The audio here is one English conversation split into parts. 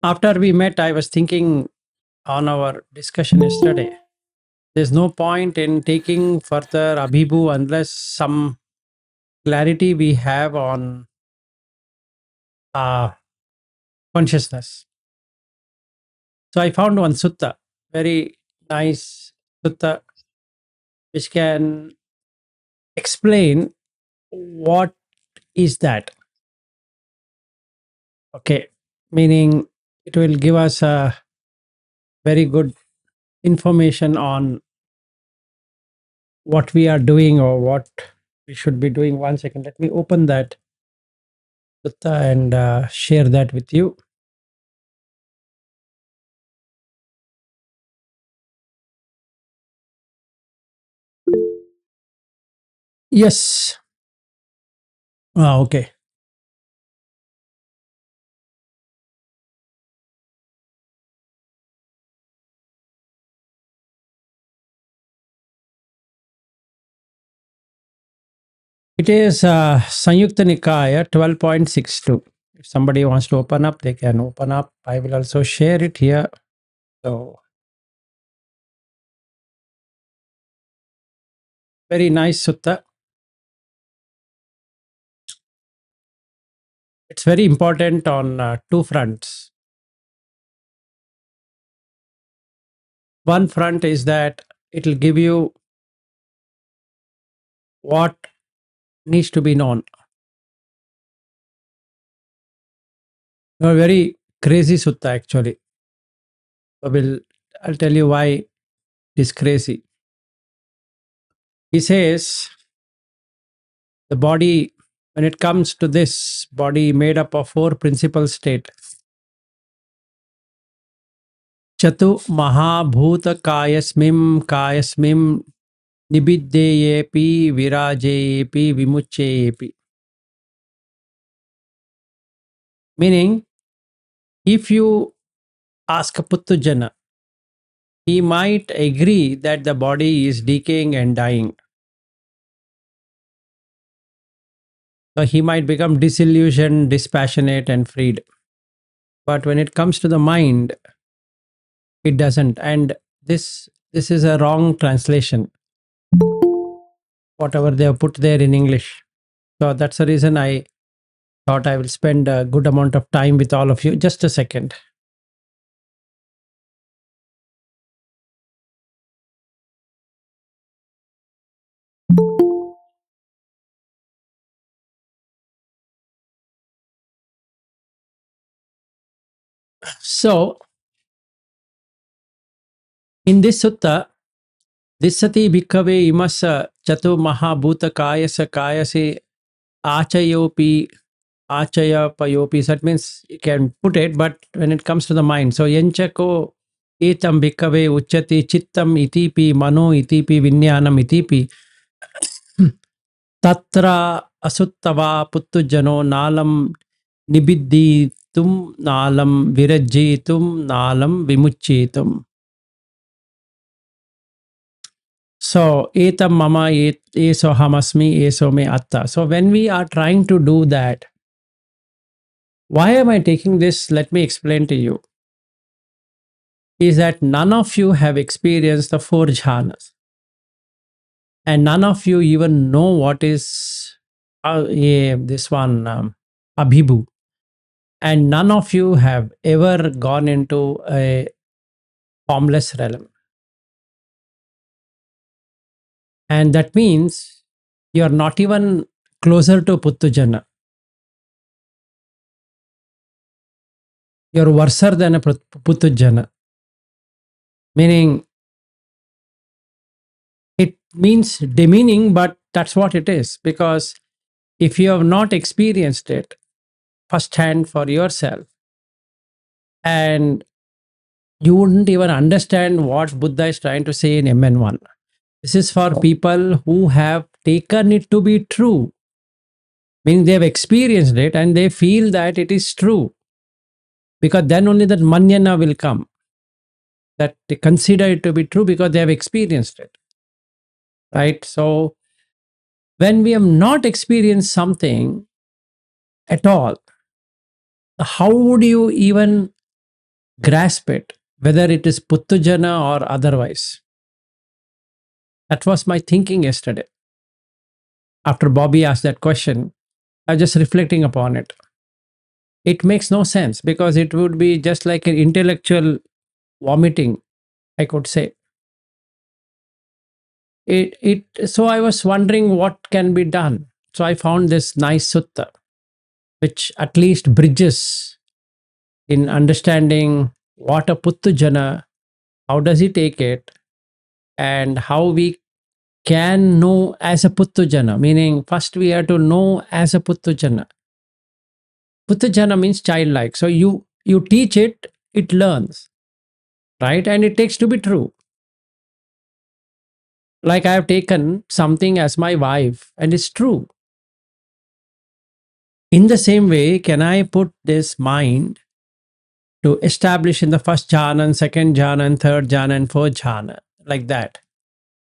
After we met, I was thinking on our discussion yesterday. There's no point in taking further Abhibu unless some clarity we have on uh, consciousness. So I found one sutta, very nice sutta, which can explain what is that. Okay, meaning it will give us a very good information on what we are doing or what we should be doing. 1 second, let me open that sutta and share that with you. Yes. Okay. It is Sanyukta Nikaya 12.62. If somebody wants to open up, they can open up. I will also share it here. So, very nice sutta. It's very important on two fronts. One front is that it will give you what needs to be known. A very crazy sutta, actually. I'll tell you why it is crazy. He says the body, when it comes to this body made up of four principal states, Chatu Mahabhuta Kayasmim Nibiddeyepi Virajeyepi Vimucheyepi. Meaning, if you ask a Puttujana, he might agree that the body is decaying and dying. So he might become disillusioned, dispassionate, and freed. But when it comes to the mind, it doesn't. And this is a wrong translation, whatever they have put there in English. So that's the reason I thought I will spend a good amount of time with all of you. Just a second. So, in this sutta, Dissati Bhikkhave Imasa Chatu Mahabhuta Kayasa Kayase Achayopi Achayapayopi. So that means you can put it, but when it comes to the mind, so Yanchako Etam Bhikkhave Uchati Chittam Itipi Mano Itipi Vinyanam Itipi Tatra Asuttava Puttujano Nalam Nibidditum Nalam Virajjitum Nalam Vimucchitum. So, etam mama eso hamasmi eso me atta. So, when we are trying to do that, why am I taking this? Let me explain to you. Is that none of you have experienced the four jhanas, and none of you even know what is this one abhibu, and none of you have ever gone into a formless realm. And that means you are not even closer to Puttujana. You're worse than a Puttujana. Meaning, it means demeaning, but that's what it is. Because if you have not experienced it firsthand for yourself, and you wouldn't even understand what Buddha is trying to say in MN1. This is for people who have taken it to be true, meaning they have experienced it and they feel that it is true. Because then only that manyana will come, that they consider it to be true because they have experienced it. Right? So, when we have not experienced something at all, how would you even grasp it, whether it is Puttujana or otherwise. That was my thinking yesterday. After Bobby asked that question, I was just reflecting upon it. It makes no sense because it would be just like an intellectual vomiting, I could say. So I was wondering what can be done. So I found this nice sutta, which at least bridges in understanding what a Puttujana, how does he take it, and how we can know as a Puttujana, meaning first we have to know as a Puttujana. Puttujana means childlike. So you teach it, it learns, right? And it takes to be true. Like I have taken something as my wife and it's true. In the same way, can I put this mind to establish in the first jhana and second jhana and third jhana and fourth jhana, like that?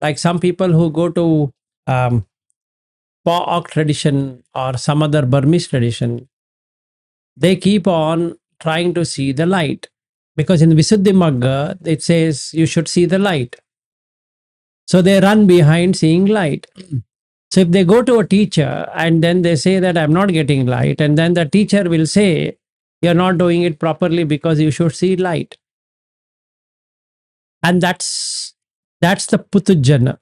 Like some people who go to Paok tradition or some other Burmese tradition, they keep on trying to see the light. Because in Visuddhi Magga, it says you should see the light. So they run behind seeing light. So if they go to a teacher and then they say that I'm not getting light, and then the teacher will say, you're not doing it properly because you should see light. And that's the Putujana.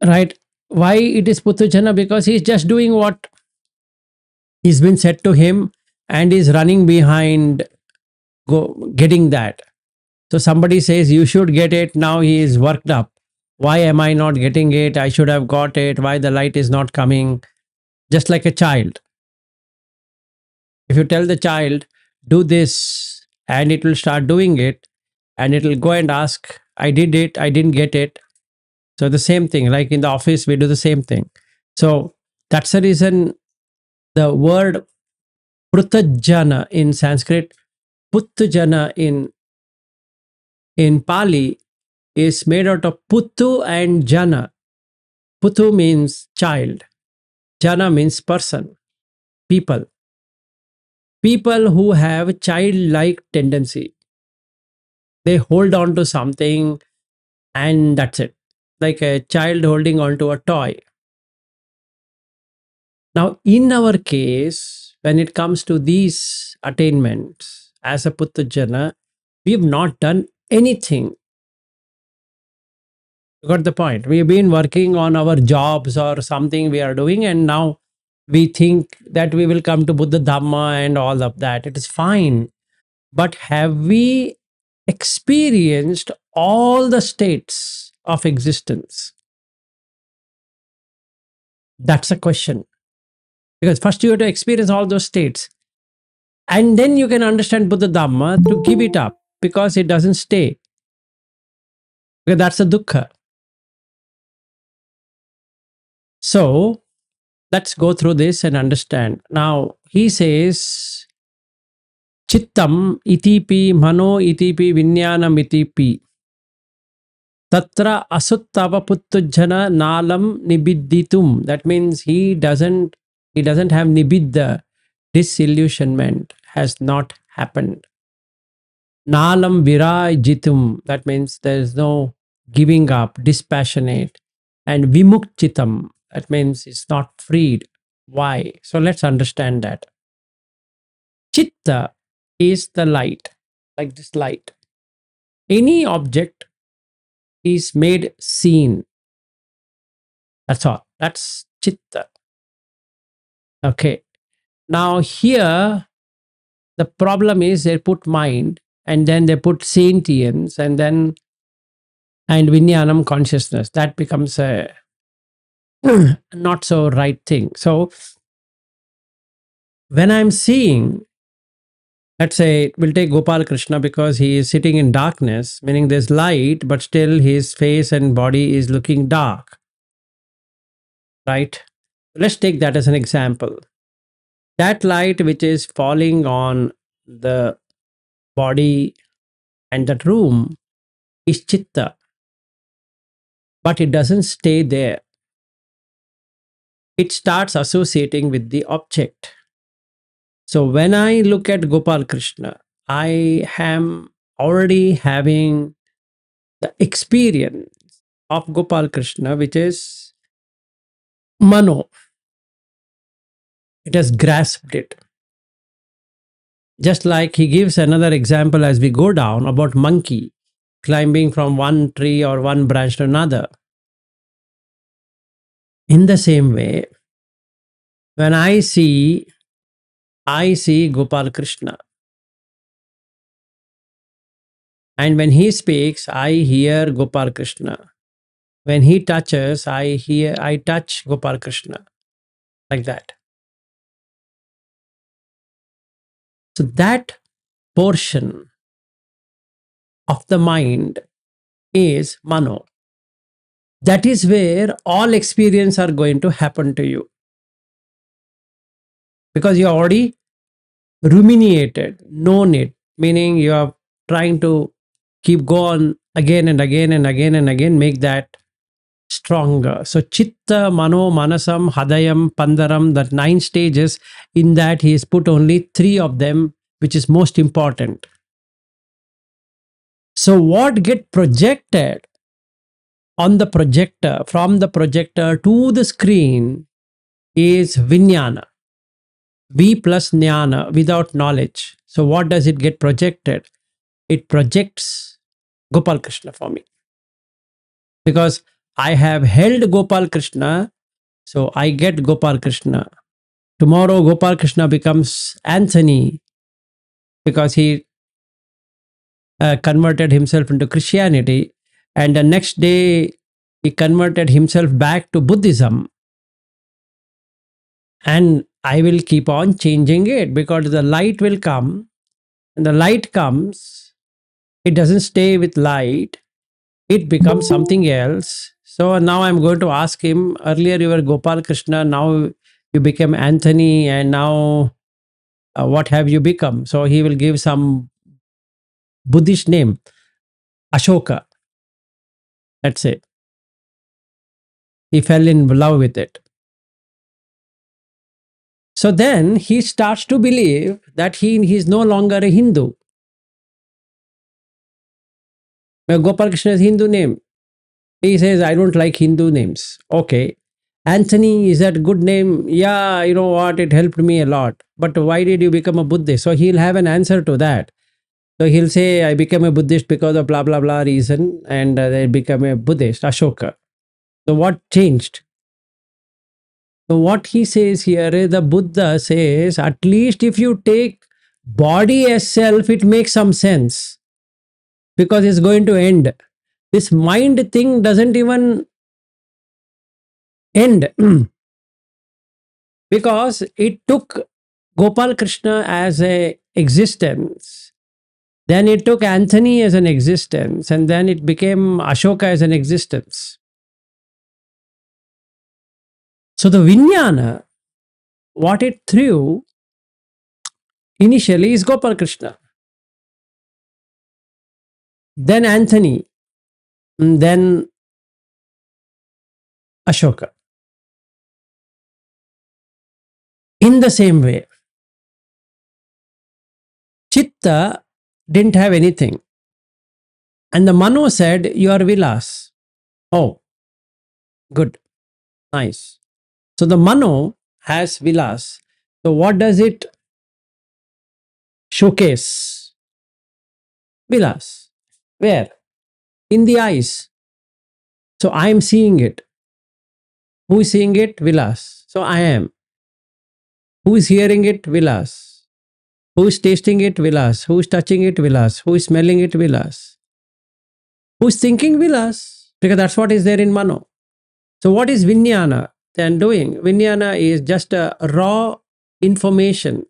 Right? Why it is Putujana? Because he's just doing what he's been said to him and is running behind getting that. So somebody says you should get it. Now he is worked up. Why am I not getting it? I should have got it. Why the light is not coming? Just like a child. If you tell the child, do this, and it will start doing it, and it will go and ask, I did it, I didn't get it. So the same thing, like in the office, we do the same thing. So that's the reason the word prutajana in Sanskrit, puttujana in Pali is made out of puttu and jana. Puttu means child, jana means person, people. People who have childlike tendency. They hold on to something and that's it. Like a child holding on to a toy. Now, in our case, when it comes to these attainments as a Puttujana, we've not done anything. You got the point? We've been working on our jobs or something we are doing, and now we think that we will come to Buddha Dhamma and all of that. It is fine. But have we experienced all the states of existence? That's a question. Because first you have to experience all those states. And then you can understand Buddha Dhamma to give it up because it doesn't stay. Because that's a dukkha. So let's go through this and understand. Now he says, Chittam itipi mano itipi vinnyanam itipi. Tatra asuttava puttujjana nalam nibidditum. That means he doesn't have nibiddha. Disillusionment has not happened. Nalam virajitum. That means there is no giving up, dispassionate. And vimukchitam. That means it's not freed. Why? So let's understand that. Chitta is the light, like this light. Any object is made seen. That's all. That's chitta. Okay. Now here, the problem is they put mind and then they put sentience and then and vinyanam consciousness. That becomes a not so right thing. So when I'm seeing, let's say we'll take Gopal Krishna because he is sitting in darkness, meaning there's light, but still his face and body is looking dark. Right? Let's take that as an example. That light which is falling on the body and that room is chitta, but it doesn't stay there. It starts associating with the object. So when I look at Gopal Krishna, I am already having the experience of Gopal Krishna, which is Mano. It has grasped it. Just like he gives another example as we go down about monkey climbing from one tree or one branch to another. In the same way, when I see Gopal Krishna. And when he speaks, I hear Gopal Krishna. When he touches, I touch Gopal Krishna. Like that. So that portion of the mind is Mano. That is where all experience are going to happen to you. Because you already ruminated, known it, meaning you are trying to keep going again and again and again and again, make that stronger. So Chitta, Mano, Manasam, Hadayam, Pandaram, that 9 stages, in that he has put only 3 of them, which is most important. So what get projected on the projector, from the projector to the screen, is Vijnana. V plus Jnana, without knowledge. So what does it get projected? It projects Gopal Krishna for me. Because I have held Gopal Krishna, so I get Gopal Krishna. Tomorrow, Gopal Krishna becomes Anthony because he converted himself into Christianity. And the next day, he converted himself back to Buddhism. And I will keep on changing it because the light will come. And the light comes, it doesn't stay with light, it becomes something else. So now I'm going to ask him, earlier you were Gopal Krishna, now you became Anthony, and now what have you become? So he will give some Buddhist name, Ashoka. That's it. He fell in love with it. So then he starts to believe that he is no longer a Hindu. Gopal Krishna is Hindu name. He says, I don't like Hindu names. Okay. Anthony, is that good name? Yeah, you know what? It helped me a lot. But why did you become a Buddhist? So he'll have an answer to that. So he'll say, I became a Buddhist because of blah, blah, blah reason. And they become a Buddhist, Ashoka. So what changed? So what he says here is, the Buddha says, at least if you take body as self, it makes some sense. Because it's going to end. This mind thing doesn't even end. Because it took Gopal Krishna as a existence, then it took Anthony as an existence, and then it became Ashoka as an existence. So the Vijnana, what it threw initially is Gopal Krishna, then Anthony, then Ashoka. In the same way, Chitta didn't have anything. And the Mano said, you are Vilas. Oh, good, nice. So the Mano has Vilas. So what does it showcase? Vilas. Where? In the eyes. So I am seeing it. Who is seeing it? Vilas. So I am. Who is hearing it? Vilas. Who is tasting it? Vilas. Who is touching it? Vilas. Who is smelling it? Vilas. Who is thinking? Vilas. Because that's what is there in Mano. So what is Vijnana then doing? Vijnana is just a raw information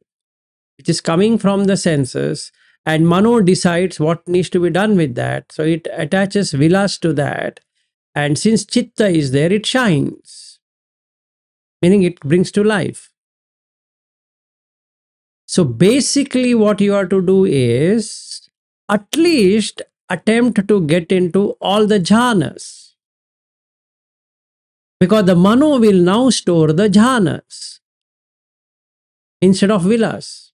which is coming from the senses, and Mano decides what needs to be done with that. So it attaches Vilas to that. And since Chitta is there, it shines, meaning it brings to life. So basically, what you are to do is at least attempt to get into all the jhanas. Because the Mano will now store the jhanas. instead of villas.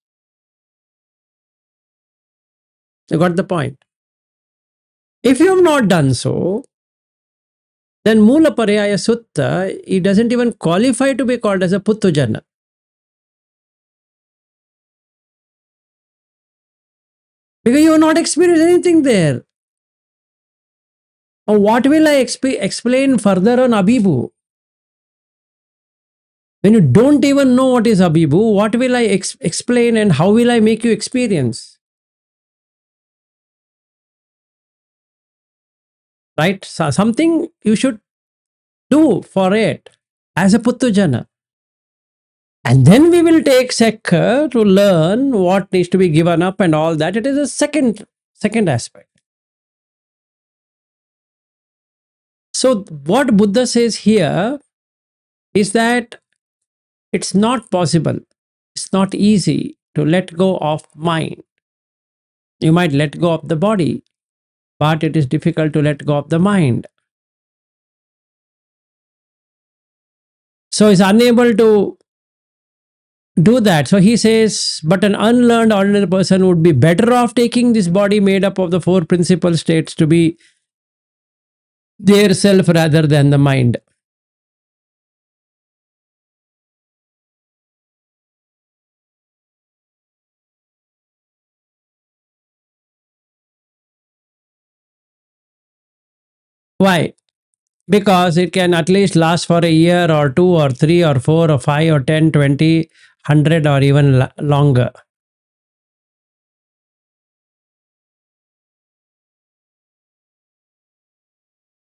You got the point? If you have not done so, then Mula Paryaya Sutta, it doesn't even qualify to be called as a Puttujana. Because you have not experienced anything there. What will I explain further on Abhibu? When you don't even know what is Abhibu, what will I explain and how will I make you experience? Right? So something you should do for it as a Puttujana. And then we will take Sekha to learn what needs to be given up and all that. It is a second aspect. So what Buddha says here is that it's not possible, it's not easy to let go of mind. You might let go of the body, but it is difficult to let go of the mind. So he's unable to do that. So he says, but an unlearned ordinary person would be better off taking this body made up of the four principal states to be their self rather than the mind. Why? Because it can at least last for a year or two or three or four or five or 10, 20, 100 or even longer.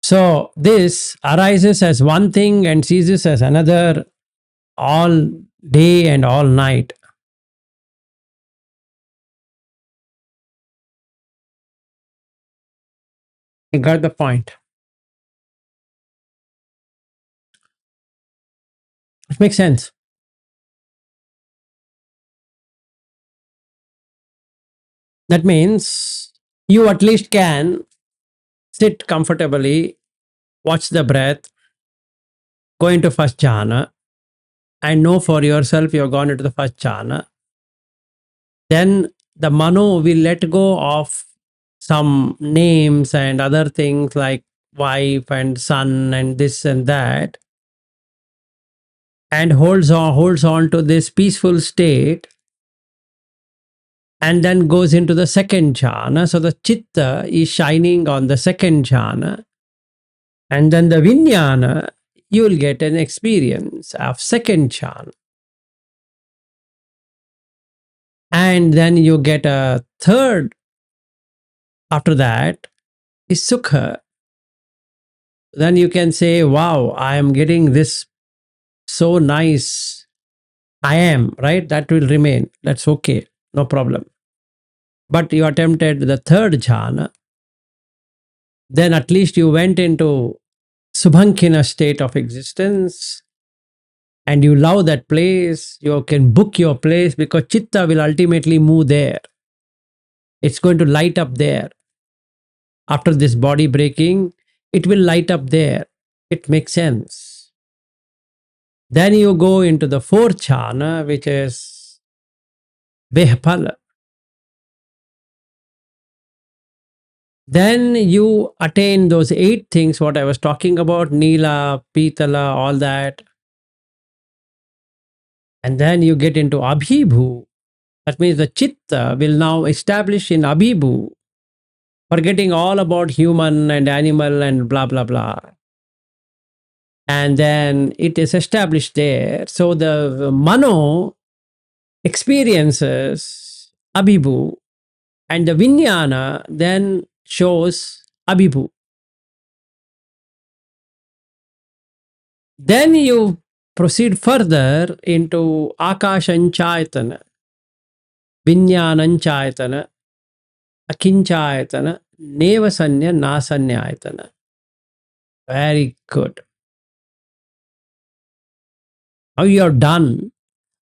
So this arises as one thing and ceases as another all day and all night. You got the point. It makes sense. That means you at least can sit comfortably, watch the breath, go into first jhana, and know for yourself you have gone into the first jhana. Then the mano will let go of some names and other things like wife and son and this and that, and holds on to this peaceful state, and then goes into the second jhana. So the chitta is shining on the second jhana, and then the vijnana, you will get an experience of second jhana. And then you get a third after that is sukha. Then you can say, wow, I am getting this so nice. I am, right? That will remain. That's okay. No problem. But you attempted the third jhana, then at least you went into Subhankhina state of existence and you love that place. You can book your place because chitta will ultimately move there. It's going to light up there. After this body breaking, it will light up there. It makes sense. Then you go into the fourth jhana, which is Vehpala. Then you attain those 8 things, what I was talking about, Nila, Pitala, all that. And then you get into Abhibhu. That means the chitta will now establish in Abhibhu, forgetting all about human and animal and blah, blah, blah. And then it is established there. So the mano experiences Abhibhu and the vijnana then shows Abhibhu. Then you proceed further into Akashanchayatana, Vijnananchayatana, Akinchayatana, Nevasanya, Nasanyayatana. Very good. Now you have done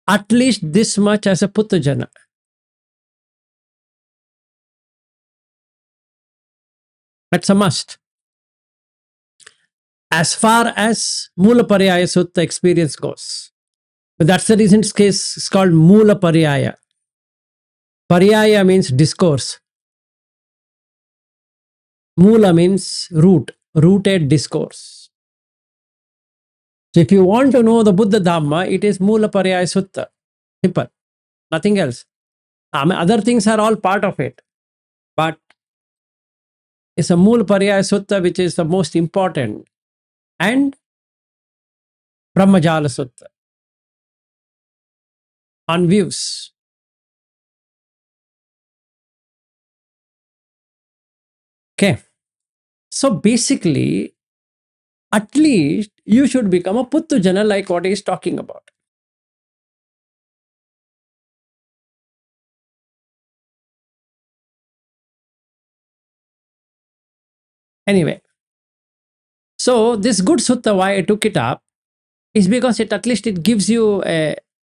at least this much as a Puttujana. That's a must. As far as Mula Paryaya Sutta experience goes. But that's the reason it's called Mula Paryaya. Paryaya means discourse. Mula means root, rooted discourse. So if you want to know the Buddha Dhamma, it is Mula Sutta. Simple. Nothing else. Other things are all part of it. But it's a Mula Sutta which is the most important. And Brahmajala Sutta on views. Okay. So basically, at least you should become a Puttujana like what he is talking about. Anyway, so this good sutta, why I took it up, is because at least it gives you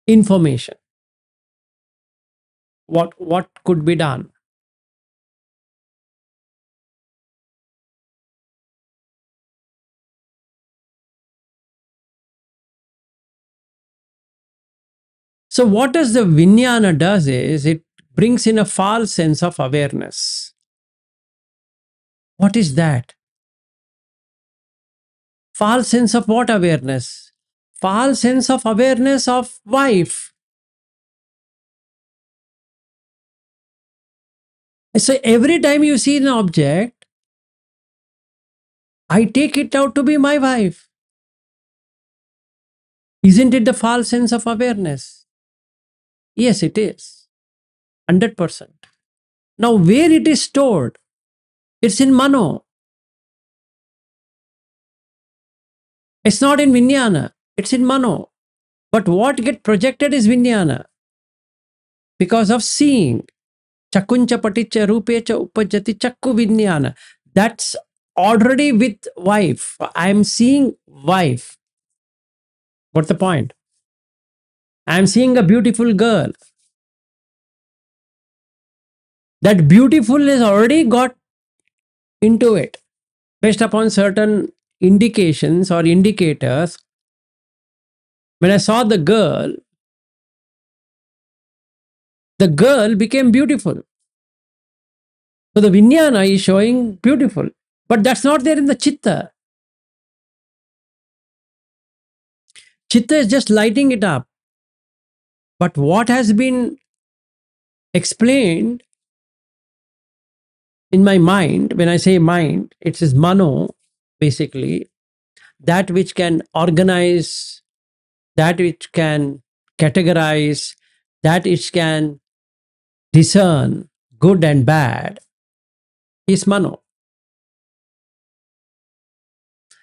information. What could be done. So what does the Vijnana does is it brings in a false sense of awareness. What is that? False sense of what awareness? False sense of awareness of wife. So every time you see an object, I take it out to be my wife. Isn't it the false sense of awareness? Yes, it is. 100%. Now, where it is stored? It's in Mano. It's not in Vijnana. It's in Mano. But what gets projected is Vijnana. Because of seeing. Chakuncha paticha rupecha upajati chakku Vijnana. That's already with wife. I'm seeing wife. What's the point? I'm seeing a beautiful girl. That beautiful is already got into it. Based upon certain indications or indicators, when I saw the girl became beautiful. So the Vijnana is showing beautiful, but that's not there in the Chitta. Chitta is just lighting it up. But what has been explained in my mind, when I say mind, it is Mano, basically, that which can organize, that which can categorize, that which can discern good and bad, is Mano.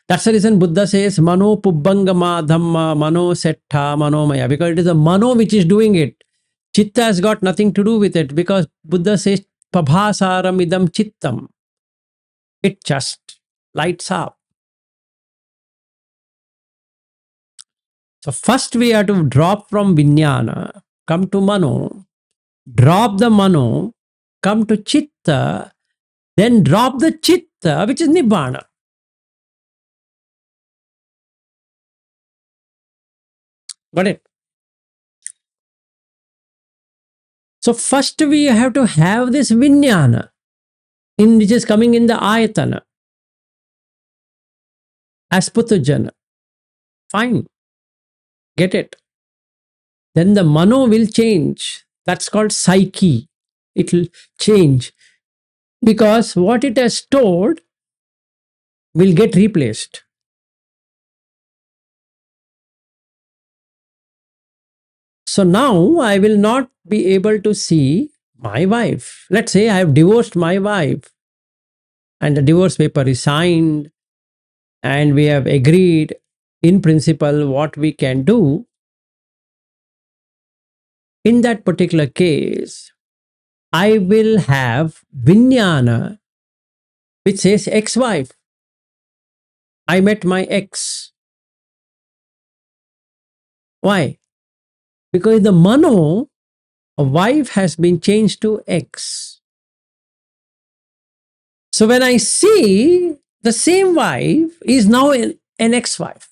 That's the reason Buddha says Mano Pubbangama Dhamma Mano Setta Manomaya, because it is the Mano which is doing it. Chitta has got nothing to do with it, because Buddha says Pabhasaram idam chittam. It just lights up. So first we have to drop from Vijnana, come to Mano, drop the Mano, come to Chitta, then drop the Chitta, which is Nibbana. Got it? So first we have to have this Vijnana, which is coming in the Ayatana, as Puthujana. Fine. Get it? Then the Mano will change. That's called psyche. It will change. Because what it has stored will get replaced. So now I will not be able to see my wife. Let's say I have divorced my wife and the divorce paper is signed and we have agreed in principle what we can do. In that particular case, I will have Vijnana which says ex-wife. I met my ex. Why? Because the Mano, a wife has been changed to ex. So when I see the same wife is now an ex-wife.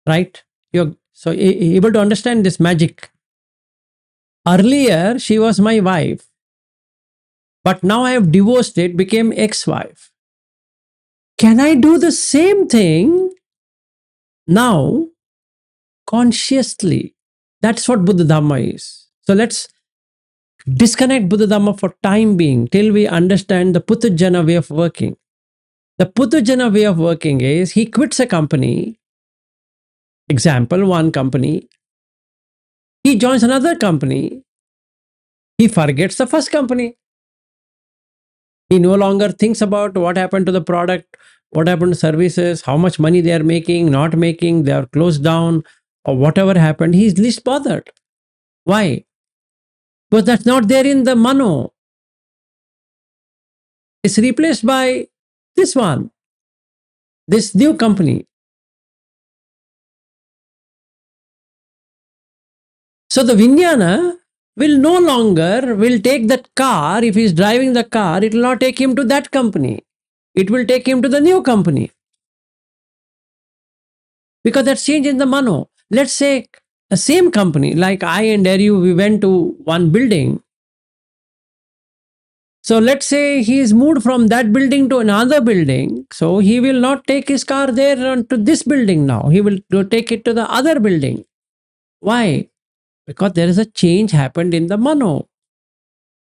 right? You're so able to understand this magic. Earlier, she was my wife, but now I have divorced it, became ex-wife. Can I do the same thing now consciously? That's what Buddha Dhamma is. So let's disconnect Buddha Dhamma for time being till we understand the Puthujjana way of working. The Puthujjana way of working is he quits a company, example, one company, he joins another company, he forgets the first company. He no longer thinks about what happened to the product, what happened to services, how much money they are making, not making, they are closed down, or whatever happened. He's least bothered. Why? Because that's not there in the mano. It's replaced by this one, this new company. So the Vijnana will no longer will take that car. If he's driving the car, it will not take him to that company. It will take him to the new company. Because that's change in the mano. Let's say the same company, like I and Eru, we went to one building. So let's say he is moved from that building to another building. So he will not take his car there to this building now. He will take it to the other building. Why? Because there is a change happened in the mano.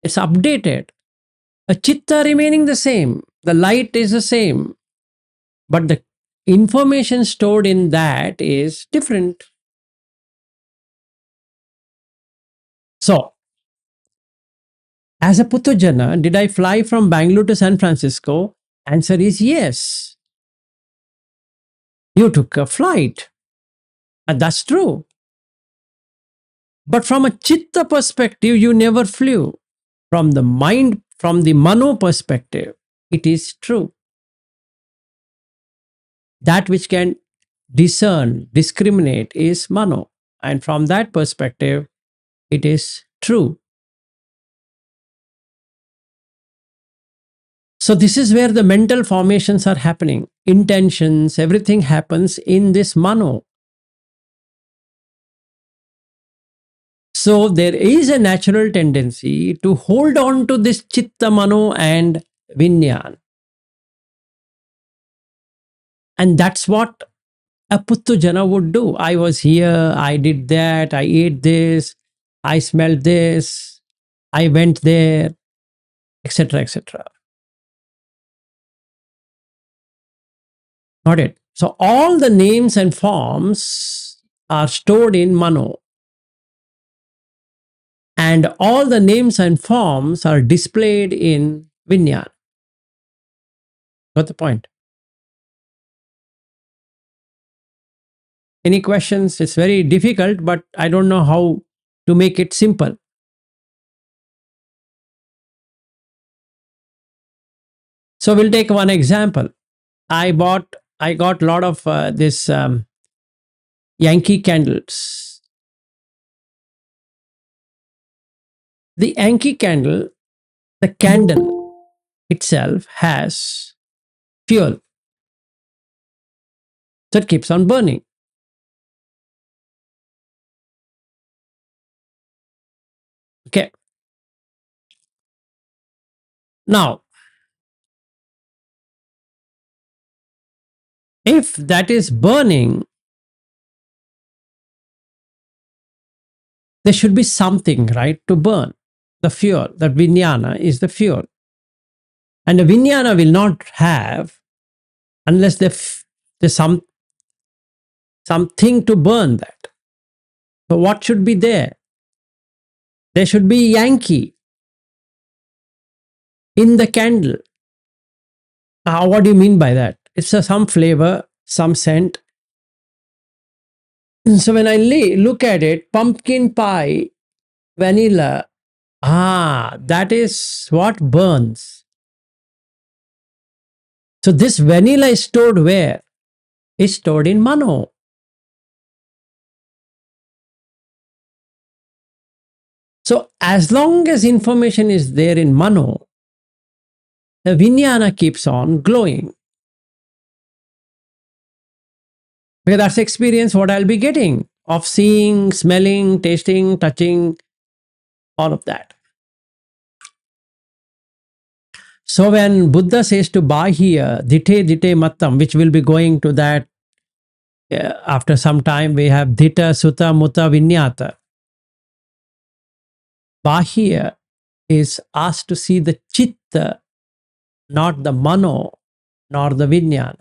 It's updated. A chitta remaining the same. The light is the same. But the information stored in that is different. So, as a Puthujjana, did I fly from Bangalore to San Francisco? Answer is yes. You took a flight. And that's true. But from a chitta perspective, you never flew. From the mind, from the mano perspective, it is true. That which can discern, discriminate is mano. And from that perspective, it is true. So this is where the mental formations are happening. Intentions, everything happens in this mano. So there is a natural tendency to hold on to this chitta, mano and vinyan. And that's what a Puthujjana would do. I was here, I did that, I ate this, I smelled this, I went there, etc., etc. Got it? So all the names and forms are stored in mano. And all the names and forms are displayed in vinyan. Got the point? Any questions? It's very difficult, but I don't know how to make it simple. So we'll take one example. I got a lot of this Yankee candles. The Yankee candle, the candle itself has fuel. So it keeps on burning. Okay. Now, if that is burning, there should be something, right, to burn. The fuel, the vijnana is the fuel. And the vijnana will not have unless there's something to burn that. So what should be there? There should be Yankee in the candle. What do you mean by that? It's some flavor, some scent. So when I look at it, pumpkin pie, vanilla, that is what burns. So this vanilla is stored where? It's stored in mano. So as long as information is there in mano, the vijnana keeps on glowing. Because that's the experience what I'll be getting of seeing, smelling, tasting, touching, all of that. So when Buddha says to Bahya, Dite Dite Mattam, which will be going to that after some time, we have Dita Sutta Mutta Vinyata. Bahya is asked to see the Chitta, not the Mano, nor the Vinyana.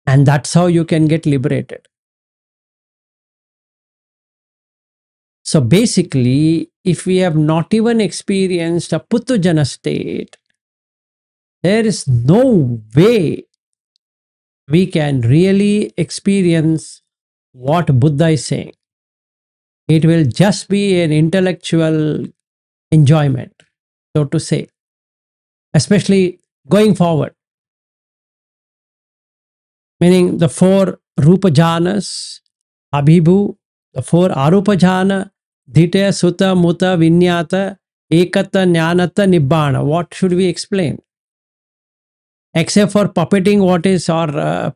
And that's how you can get liberated. So basically, if we have not even experienced a Putujana state, there is no way we can really experience what Buddha is saying. It will just be an intellectual enjoyment, so to say, especially going forward. Meaning the four Rupa Jhanas, Abhibhu, the four Arupa Jhana, Dhitya, Sutta, Mutta, Vinyata, Ekata, Jnanata, Nibbana. What should we explain? Except for puppeting what is or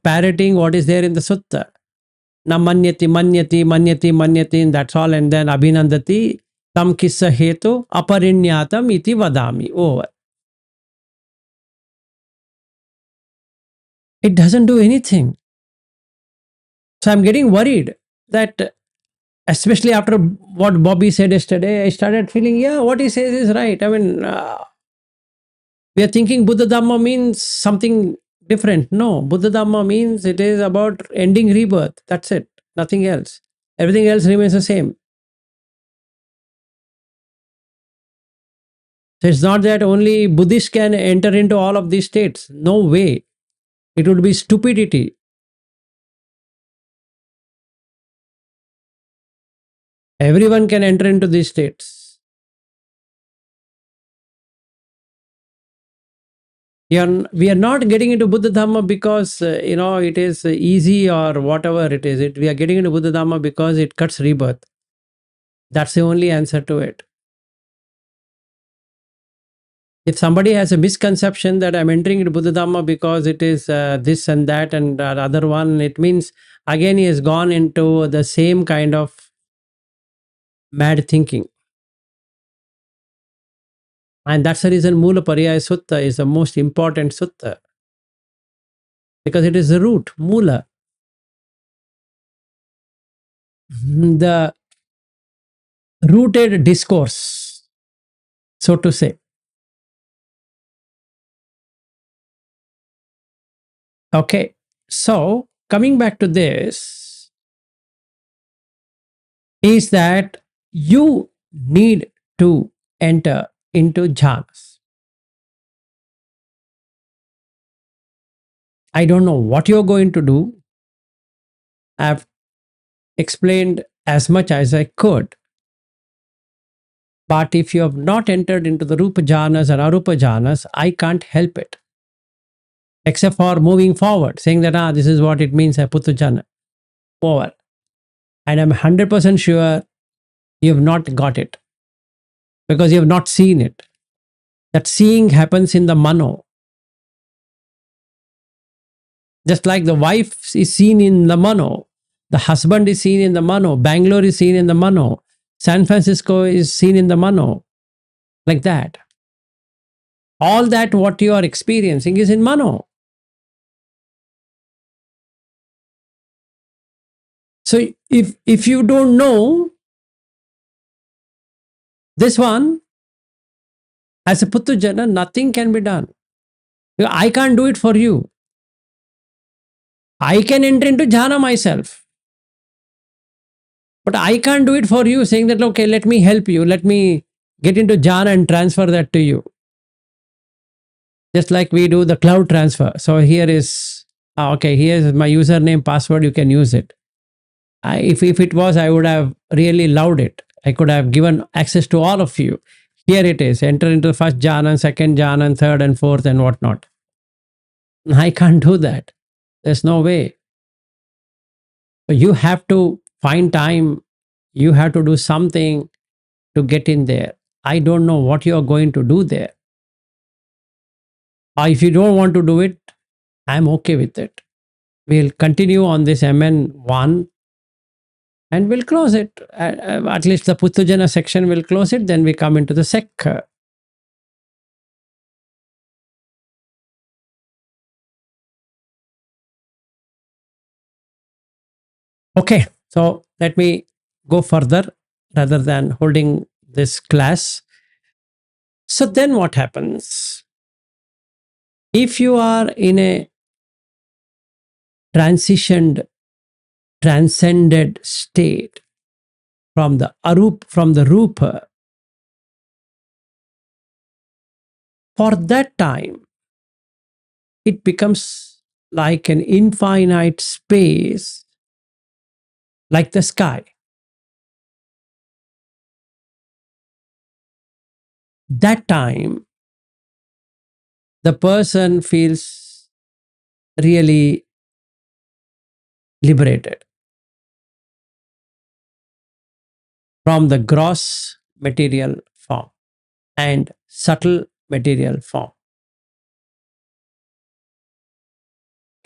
parroting what is there in the Sutta. Na manyati, manyati, manyati, manyati, and that's all. And then Abhinandati, tam kissa hetu, aparinyatam iti vadami. Over. It doesn't do anything. So I'm getting worried that, especially after what Bobby said yesterday, I started feeling, yeah, what he says is right. I mean, we are thinking Buddha Dhamma means something different. No, Buddha Dhamma means it is about ending rebirth. That's it. Nothing else. Everything else remains the same. So it's not that only Buddhists can enter into all of these states. No way. It would be stupidity. Everyone can enter into these states. We are not getting into Buddha Dhamma because, it is easy or whatever it is. We are getting into Buddha Dhamma because it cuts rebirth. That's the only answer to it. If somebody has a misconception that I'm entering into Buddha Dhamma because it is this and that and the other one, it means again he has gone into the same kind of mad thinking. And that's the reason Mula Pariyaya Sutta is the most important sutta. Because it is the root, Mula. The rooted discourse, so to say. Okay, so coming back to this, is that you need to enter into jhanas. I don't know what you're going to do. I've explained as much as I could. But if you have not entered into the Rupa jhanas or Arupa jhanas, I can't help it. Except for moving forward, saying that, this is what it means, I put the jhana. Over. And I'm 100% sure you have not got it. Because you have not seen it. That seeing happens in the mano. Just like the wife is seen in the mano, the husband is seen in the mano, Bangalore is seen in the mano, San Francisco is seen in the mano. Like that. All that what you are experiencing is in mano. So if you don't know this one, as a Puttujana, nothing can be done. I can't do it for you. I can enter into jhana myself. But I can't do it for you, saying that, okay, let me help you. Let me get into jhana and transfer that to you. Just like we do the cloud transfer. So here is, okay, here's my username, password, you can use it. If it was, I would have really loved it. I could have given access to all of you. Here it is, enter into the first jhana, second jhana, third and fourth and whatnot. I can't do that. There's no way. You have to find time. You have to do something to get in there. I don't know what you're going to do there. If you don't want to do it, I'm okay with it. We'll continue on this MN1 and we'll close it. At least the Puthujana section will close it. Then we come into the Sek. Okay, so let me go further rather than holding this class. So then what happens? If you are in a transitioned, transcended state from the Rupa, for that time, it becomes like an infinite space, like the sky. That time, the person feels really liberated from the gross material form and subtle material form.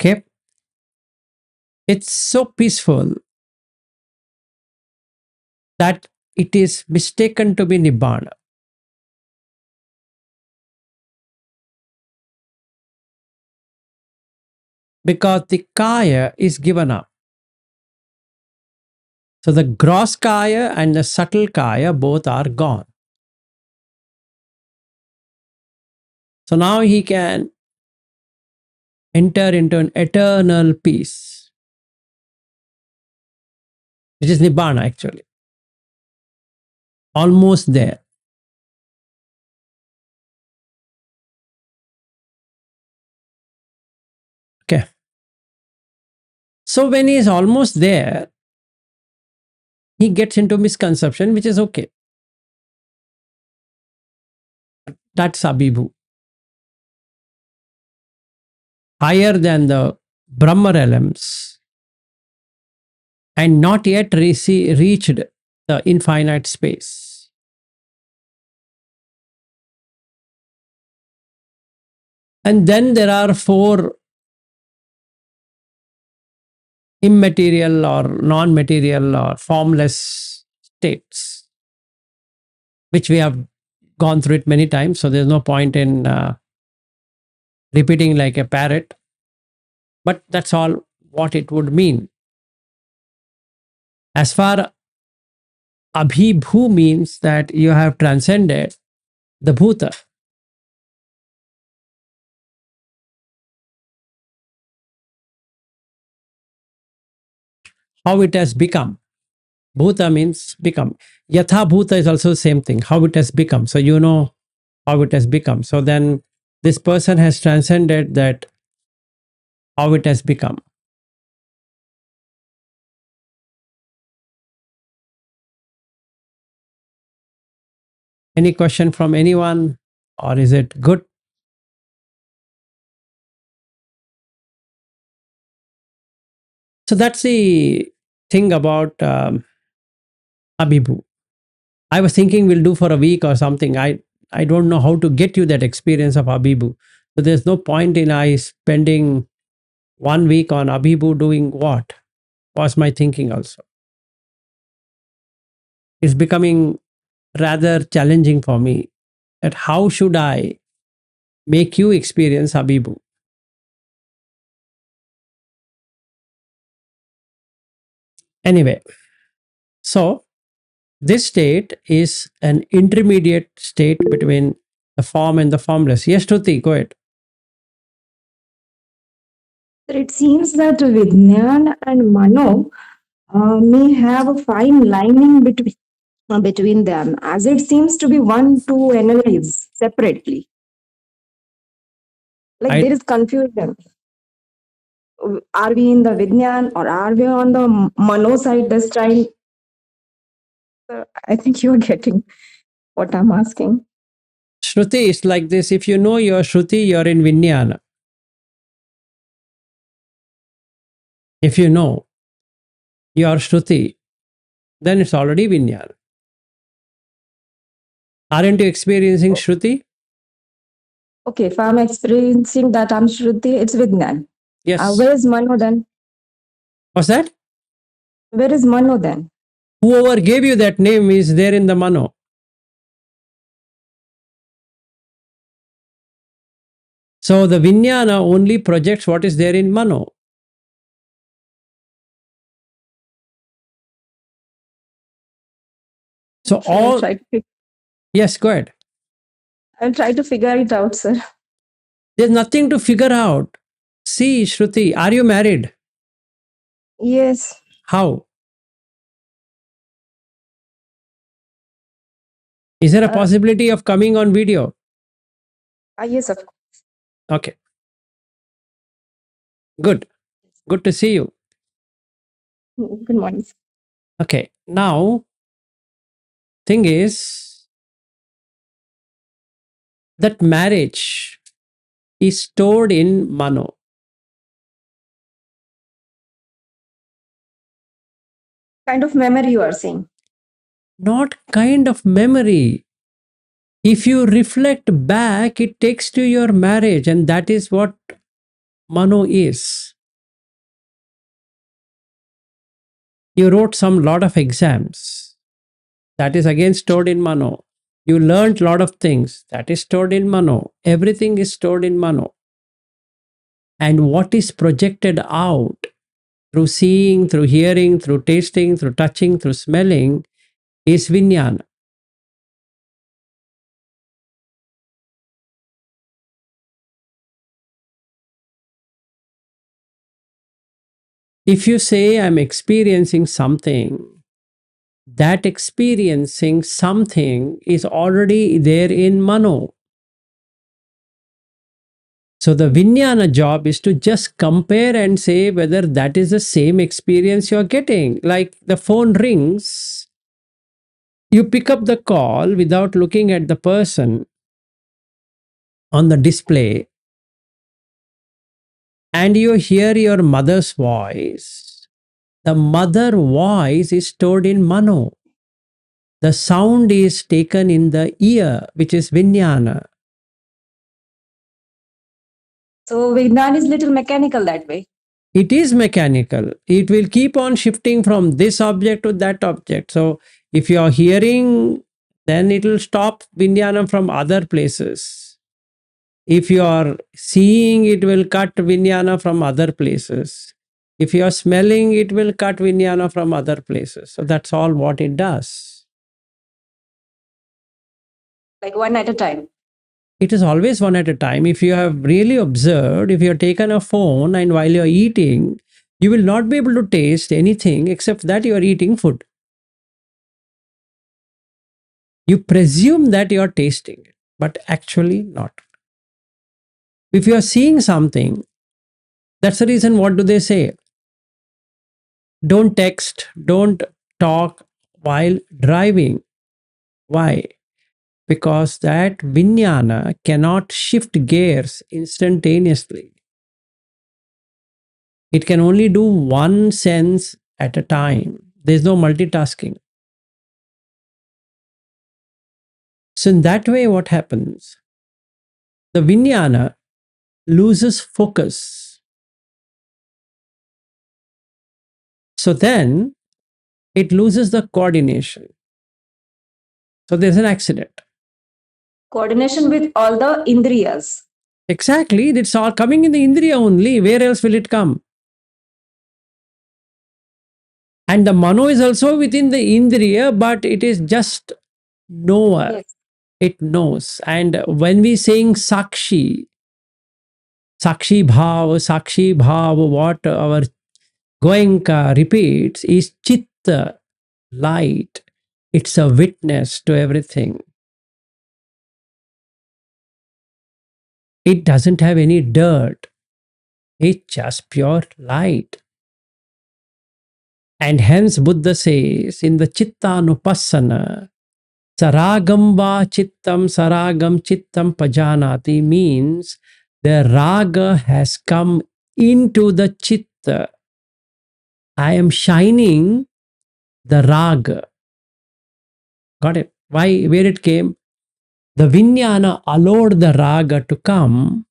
Okay? It's so peaceful that it is mistaken to be Nibbana. Because the Kaya is given up. So the gross Kaya and the subtle Kaya both are gone. So now he can enter into an eternal peace, which is Nibbana actually. Almost there. Okay. So when he is almost there, he gets into misconception, which is okay. That's Abhibhu. Higher than the Brahma realms and not yet reached the infinite space. And then there are four immaterial or non-material or formless states, which we have gone through it many times. So there's no point in repeating like a parrot. But that's all what it would mean. As far Abhibhu means that you have transcended the Bhuta. How it has become. Bhuta means become. Yatha Bhuta is also the same thing, how it has become. So you know how it has become. So then this person has transcended that, how it has become. Any question from anyone, or is it good? So that's the thing about Abhibhu. I was thinking we'll do for a week or something. I don't know how to get you that experience of Abhibhu. So there's no point in I spending 1 week on Abhibhu doing what? Was my thinking also. It's becoming rather challenging for me that how should I make you experience Abhibhu? Anyway, so this state is an intermediate state between the form and the formless. Yes, Shruti, go ahead. It seems that Vijnan and Mano may have a fine lining between them, as it seems to be one to analyze separately. Like I there is confusion. Are we in the Vijnan or are we on the Mano side this time? I think you're getting what I'm asking. Shruti is like this. If you know your Shruti, you're in Vijnana. If you know your Shruti, then it's already Vijnana. Aren't you experiencing Shruti? Okay, if I'm experiencing that I'm Shruti, it's Vidyan. Yes. Where is Mano then? What's that? Where is Mano then? Whoever gave you that name is there in the Mano. So the Vijnana only projects what is there in Mano. So Okay, all, yes, go ahead. I'll try to figure it out, sir. There's nothing to figure out. See, Shruti, are you married? Yes. How? Is there a Uh, possibility of coming on video? yes, of Okay, good. Good to see you. course. Good morning. Okay, now, thing is that marriage is stored in Mano. Kind of memory you are saying. Not kind of memory. If you reflect back, it takes to your marriage, and that is what Mano is. You wrote some lot of exams. That is again stored in Mano. You learned lot of things. That is stored in Mano. Everything is stored in Mano. And what is projected out through seeing, through hearing, through tasting, through touching, through smelling is Vijnana. If you say, I'm experiencing something, that experiencing something is already there in Mano. So the Vijnana job is to just compare and say whether that is the same experience you're getting. Like the phone rings, you pick up the call without looking at the person on the display, and you hear your mother's voice. The mother voice is stored in Mano. The sound is taken in the ear, which is Vijnana. So Vignan is little mechanical that way. It is mechanical. It will keep on shifting from this object to that object. So if you are hearing, then it will stop Vijnana from other places. If you are seeing, it will cut Vijnana from other places. If you are smelling, it will cut Vijnana from other places. So that's all what it does. Like one at a time. It is always one at a time. If you have really observed, if you have taken a phone and while you are eating, you will not be able to taste anything except that you are eating food. You presume that you are tasting it, but actually not. If you are seeing something, that's the reason what do they say? Don't text, don't talk while driving. Why? Because that Vijnana cannot shift gears instantaneously. It can only do one sense at a time. There's no multitasking. So, in that way, what happens? The Vijnana loses focus. So, then it loses the coordination. So, there's an accident. Coordination with all the indriyas. Exactly. It's all coming in the Indriya only. Where else will it come? And the Mano is also within the Indriya, but it is just knower. Yes. It knows. And when we saying Sakshi, Sakshi Bhav, what our Goenka repeats is Chitta, light. It's a witness to everything. It doesn't have any dirt. It's just pure light. And hence Buddha says in the Chittanupassana, Saragam va chittam saragam chittam pajanati means the raga has come into the chitta. I am shining the raga. Got it? Why? Where it came? The Vijnana allowed the raga to come,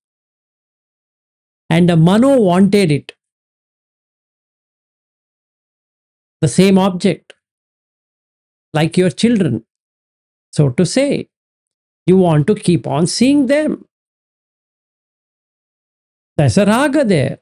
and the Mano wanted it, the same object, like your children, so to say. You want to keep on seeing them. There's a raga there.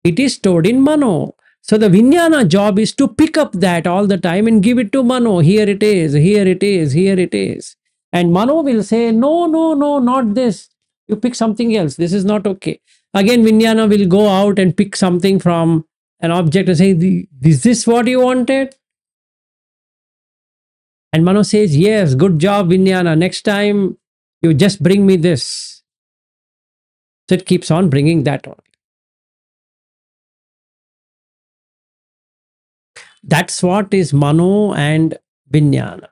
It is stored in Mano. So the Vijnana job is to pick up that all the time and give it to Mano. Here it is, here it is, here it is. And Mano will say, no, no, no, not this. You pick something else. This is not okay. Again, Vijnana will go out and pick something from an object and say, is this what you wanted? And Mano says, yes, good job, Vijnana. Next time, you just bring me this. So it keeps on bringing that on. That's what is Mano and Vijnana.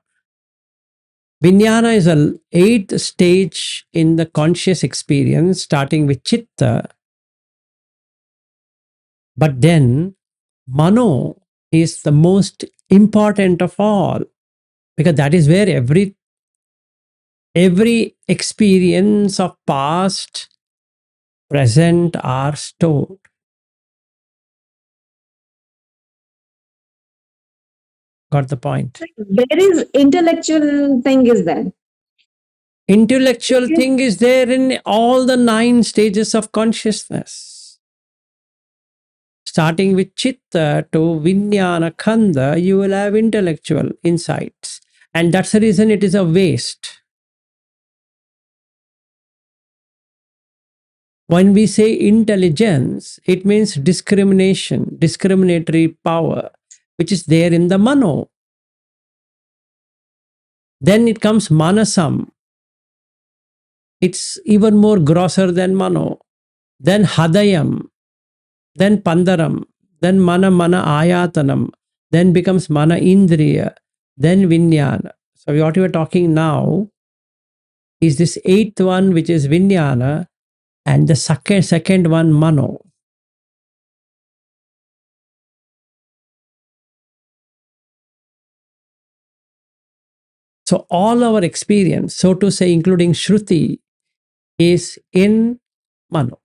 Vijnana is an eighth stage in the conscious experience, starting with Chitta. But then Mano is the most important of all, because that is where every experience of past, present are stored. Got the point? There is intellectual thing is there. Intellectual Okay. thing is there in all the 9 stages of consciousness. Starting with Chitta to Vijnana Khanda, you will have intellectual insights. And that's the reason it is a waste. When we say intelligence, it means discrimination, discriminatory power, which is there in the Mano. Then it comes Manasam. It's even more grosser than Mano. Then Hadayam. Then Pandaram. Then Mana Ayatanam. Then becomes Mana Indriya. Then Vijnana. So what we are talking now is this 8th one, which is Vijnana, and the second one, Mano. So all our experience, so to say, including Shruti, is in Mano.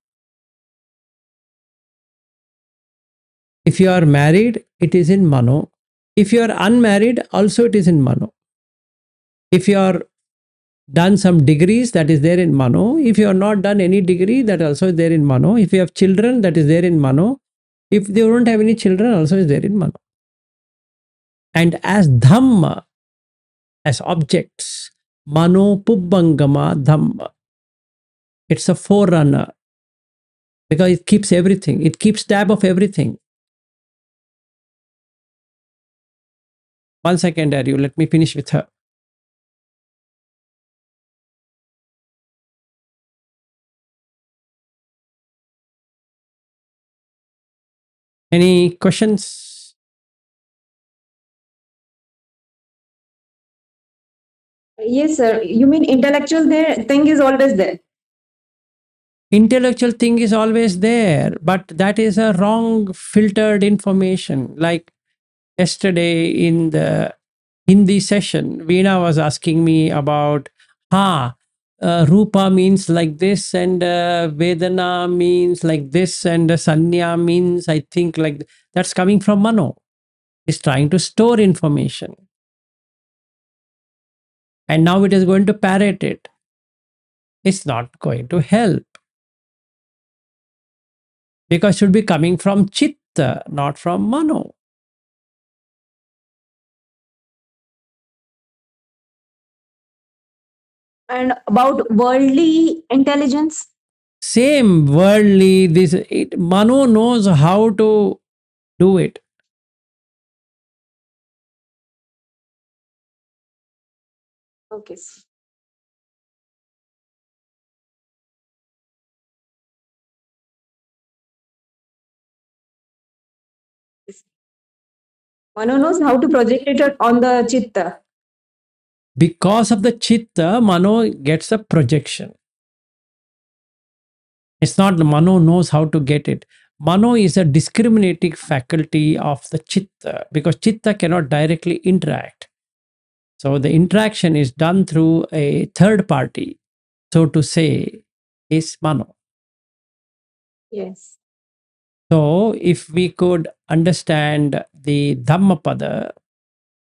If you are married, it is in Mano. If you are unmarried, also it is in Mano. If you are done some degrees, that is there in Mano. If you have not done any degree, that also is there in Mano. If you have children, that is there in Mano. If they don't have any children, also is there in Mano. And as Dhamma, as objects, Mano Pubbangama Dhamma. It's a forerunner because it keeps everything. It keeps tab of everything. 1 second, Aryu, let me finish with her. Any questions? Yes, sir. You mean intellectual there thing is always there. Intellectual thing is always there, but that is a wrong filtered information. Like yesterday in the Hindi session, Veena was asking me about, Rupa means like this, and Vedana means like this, and Sanya means, I think, like that's coming from Mano. It's trying to store information. And now it is going to parrot it. It's not going to help. Because it should be coming from Chitta, not from Mano. And about worldly intelligence. Same worldly, Mano knows how to do it. Okay. Mano knows how to project it on the chitta. Because of the Chitta, Mano gets a projection. It's not the Mano knows how to get it. Mano is a discriminating faculty of the Chitta because Chitta cannot directly interact. So the interaction is done through a third party, so to say, is mano. Yes. So if we could understand the Dhammapada,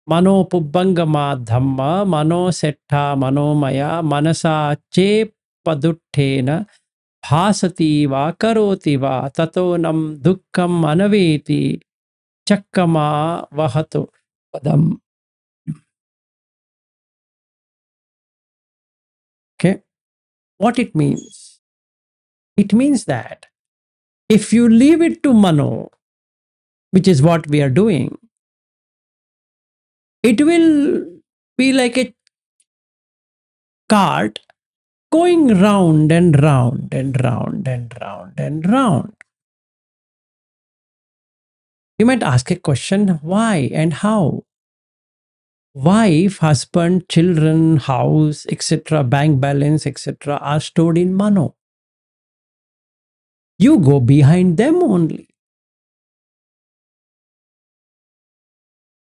mano pubbangama dhamma, mano setta manomaya, manasa che paduttena, bhasati va karoti va, tato nam dukkam anaveti, chakkama vahato padam. Okay. What it means? It means that if you leave it to mano, which is what we are doing, it will be like a cart going round and round and round and round and round. You might ask a question, why and how? Wife, husband, children, house, etc., bank balance, etc., are stored in mano. You go behind them only.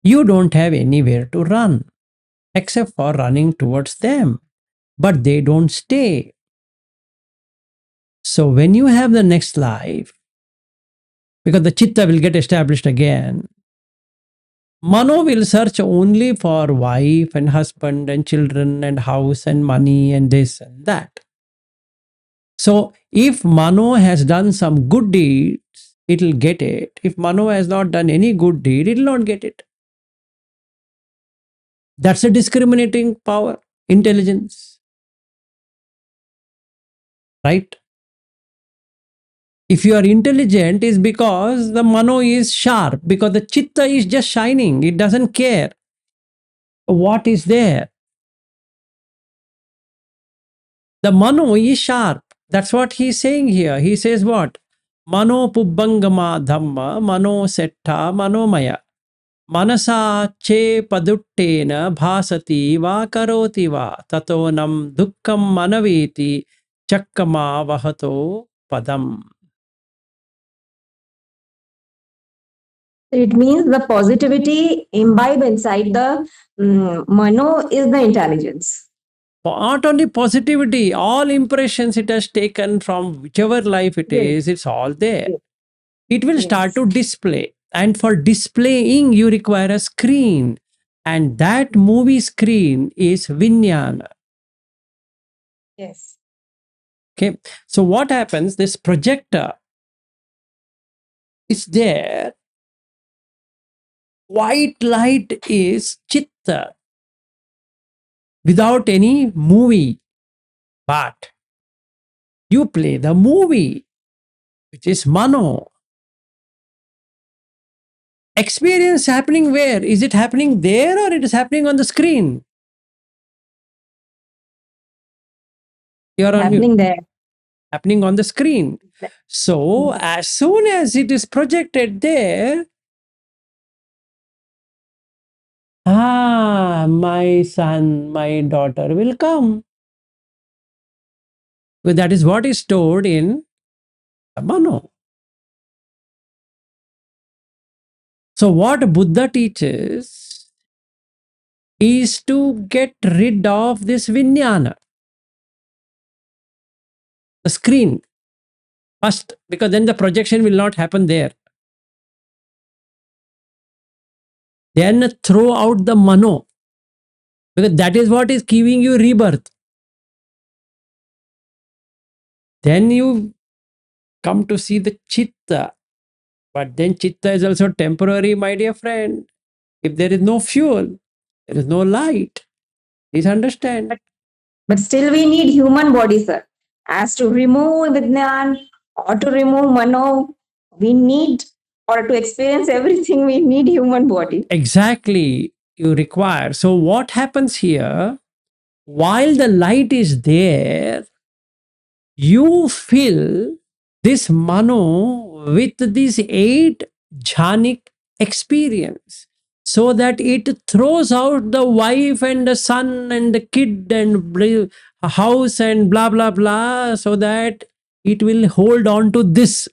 You don't have anywhere to run except for running towards them, but they don't stay. So when you have the next life, because the chitta will get established again, mano will search only for wife and husband and children and house and money and this and that. So if mano has done some good deeds, it will get it. If mano has not done any good deed, it will not get it. That's a discriminating power, intelligence, right? If you are intelligent, is because the mano is sharp, because the chitta is just shining. It doesn't care what is there. The mano is sharp. That's what he's saying here. He says what? Mano pubbangama dhamma, mano setta manomaya. Manasa che paduttena bhasati va karoti va tato nam dukkam manaveti chakkama vahato padam. It means the positivity imbibed inside the mano is the intelligence. Not only positivity, all impressions it has taken from whichever life it Yes. is, it's all there. Yes. It will start Yes. to display. And for displaying, you require a screen. And that movie screen is Vinyana. Yes. Okay. So what happens? This projector is there. White light is chitta without any movie. But you play the movie, which is mano. Experience happening where? Is it happening there or it is happening on the screen? You're on mute. Happening there. Happening on the screen. So as soon as it is projected there, my son, my daughter will come. But that is what is stored in mano. So what Buddha teaches is to get rid of this vinyana, the screen, first, because then the projection will not happen there. Then throw out the mano, because that is what is giving you rebirth. Then you come to see the chitta. But then chitta is also temporary, my dear friend. If there is no fuel, there is no light. Please understand. But still, we need human body, sir. As to remove Vijnan or to remove Mano, we need, or to experience everything, we need human body. Exactly, you require. So, what happens here? While the light is there, you fill this mano with this 8 jhanic experience, so that it throws out the wife and the son and the kid and house and blah blah blah, so that it will hold on to this.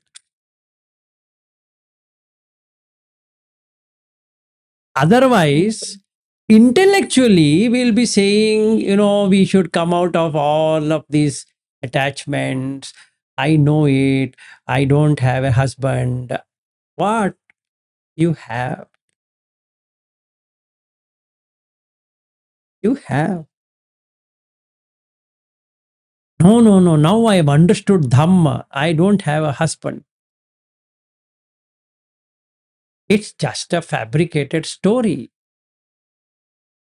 Otherwise, Intellectually, we'll be saying, we should come out of all of these attachments. I know it. I don't have a husband. What you have? You have. No, no, no. Now I have understood Dhamma. I don't have a husband. It's just a fabricated story.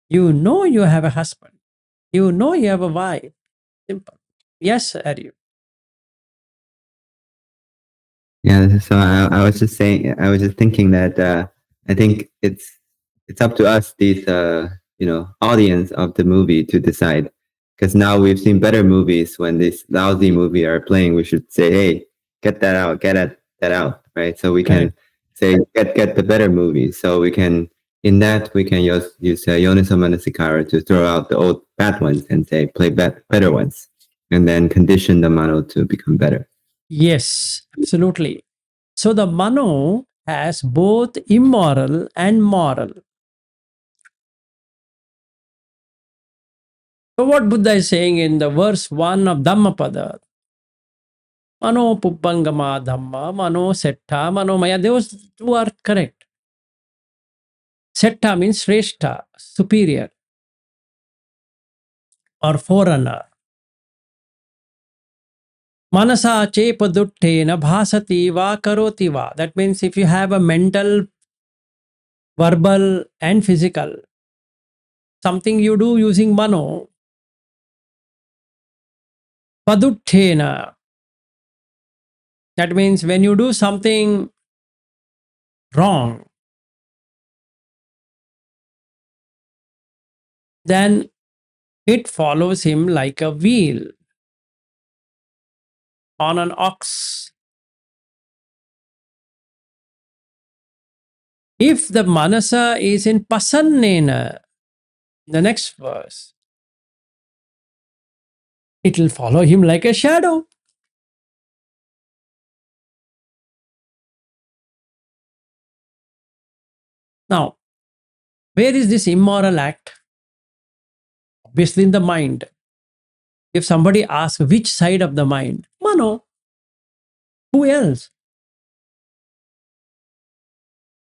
You know you have a husband. You know you have a wife. Simple. Yes, Aryu. Yeah, so I was just saying, I was just thinking that I think it's up to us, these audience of the movie, to decide. Because now we've seen better movies. When this lousy movie are playing, we should say, "Hey, get that out, that out," right? So we can Correct. say, "Get the better movies." So we can, in that, we can use Yoniso Manasikara to throw out the old bad ones and say, "Play better ones," and then condition the mano to become better. Yes, absolutely. So the Mano has both immoral and moral. So what Buddha is saying in the verse 1 of Dhammapada, Mano Pubbangama Dhamma, Mano Setta, Mano Maya, those two are correct. Setta means Shrestha, superior or forerunner. Manasa chepaduttena bhasati va karoti va. That means if you have a mental, verbal, and physical, something you do using mano, paduttena. That means when you do something wrong, then it follows him like a wheel on an ox. If the manasa is in pasannena, the next verse, it will follow him like a shadow. Now, where is this immoral act? Obviously, in the mind. If somebody asks which side of the mind, mano, who else?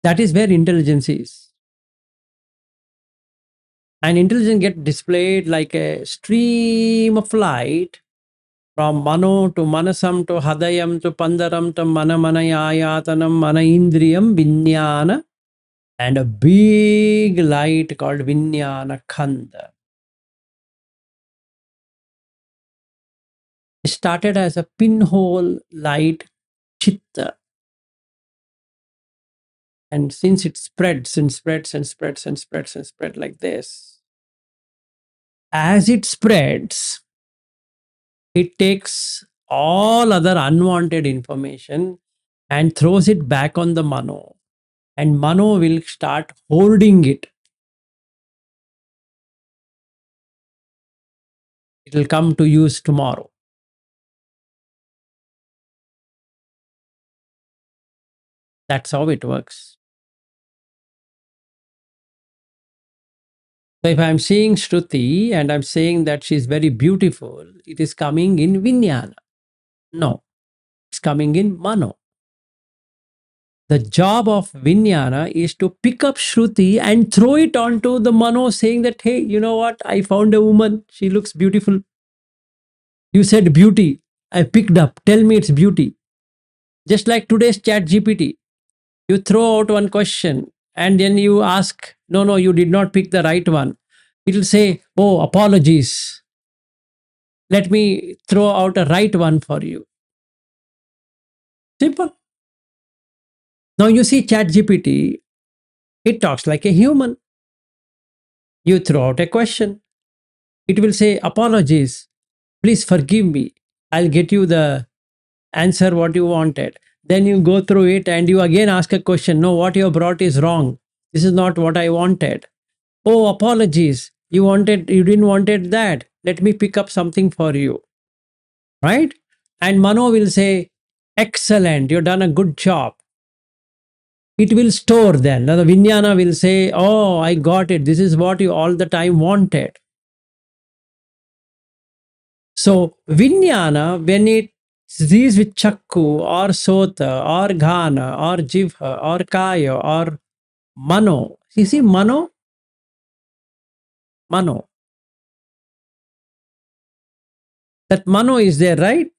That is where intelligence is. And intelligence gets displayed like a stream of light from mano to manasam to hadayam to pandaram to manamanayayatanam manaindriyam vinyana, and a big light called vinyana khanda. It started as a pinhole light chitta, and since it spreads and spreads and spreads and spreads and spreads like this, as it spreads, it takes all other unwanted information and throws it back on the mano, and mano will start holding it. It will come to use tomorrow. That's how it works. So if I'm seeing Shruti and I'm saying that she's very beautiful, it is coming in Vijnana. No, it's coming in Mano. The job of Vijnana is to pick up Shruti and throw it onto the Mano, saying that, hey, you know what? I found a woman. She looks beautiful. You said beauty. I picked up. Tell me it's beauty. Just like today's chat GPT. You throw out one question and then you ask, no, no, you did not pick the right one. It will say, oh, apologies. Let me throw out a right one for you. Simple. Now you see chat GPT, it talks like a human. You throw out a question. It will say, apologies. Please forgive me. I'll get you the answer what you wanted. Then you go through it and you again ask a question. No, what you brought is wrong. This is not what I wanted. Oh, apologies. You didn't wanted that. Let me pick up something for you. Right? And Mano will say, excellent. You've done a good job. It will store then. Now the Vijnana will say, oh, I got it. This is what you all the time wanted. So Vijnana, when it sees with Chakku or Sota or Ghana or Jivha or Kaya or Mano, you see Mano? Mano. That Mano is there, right?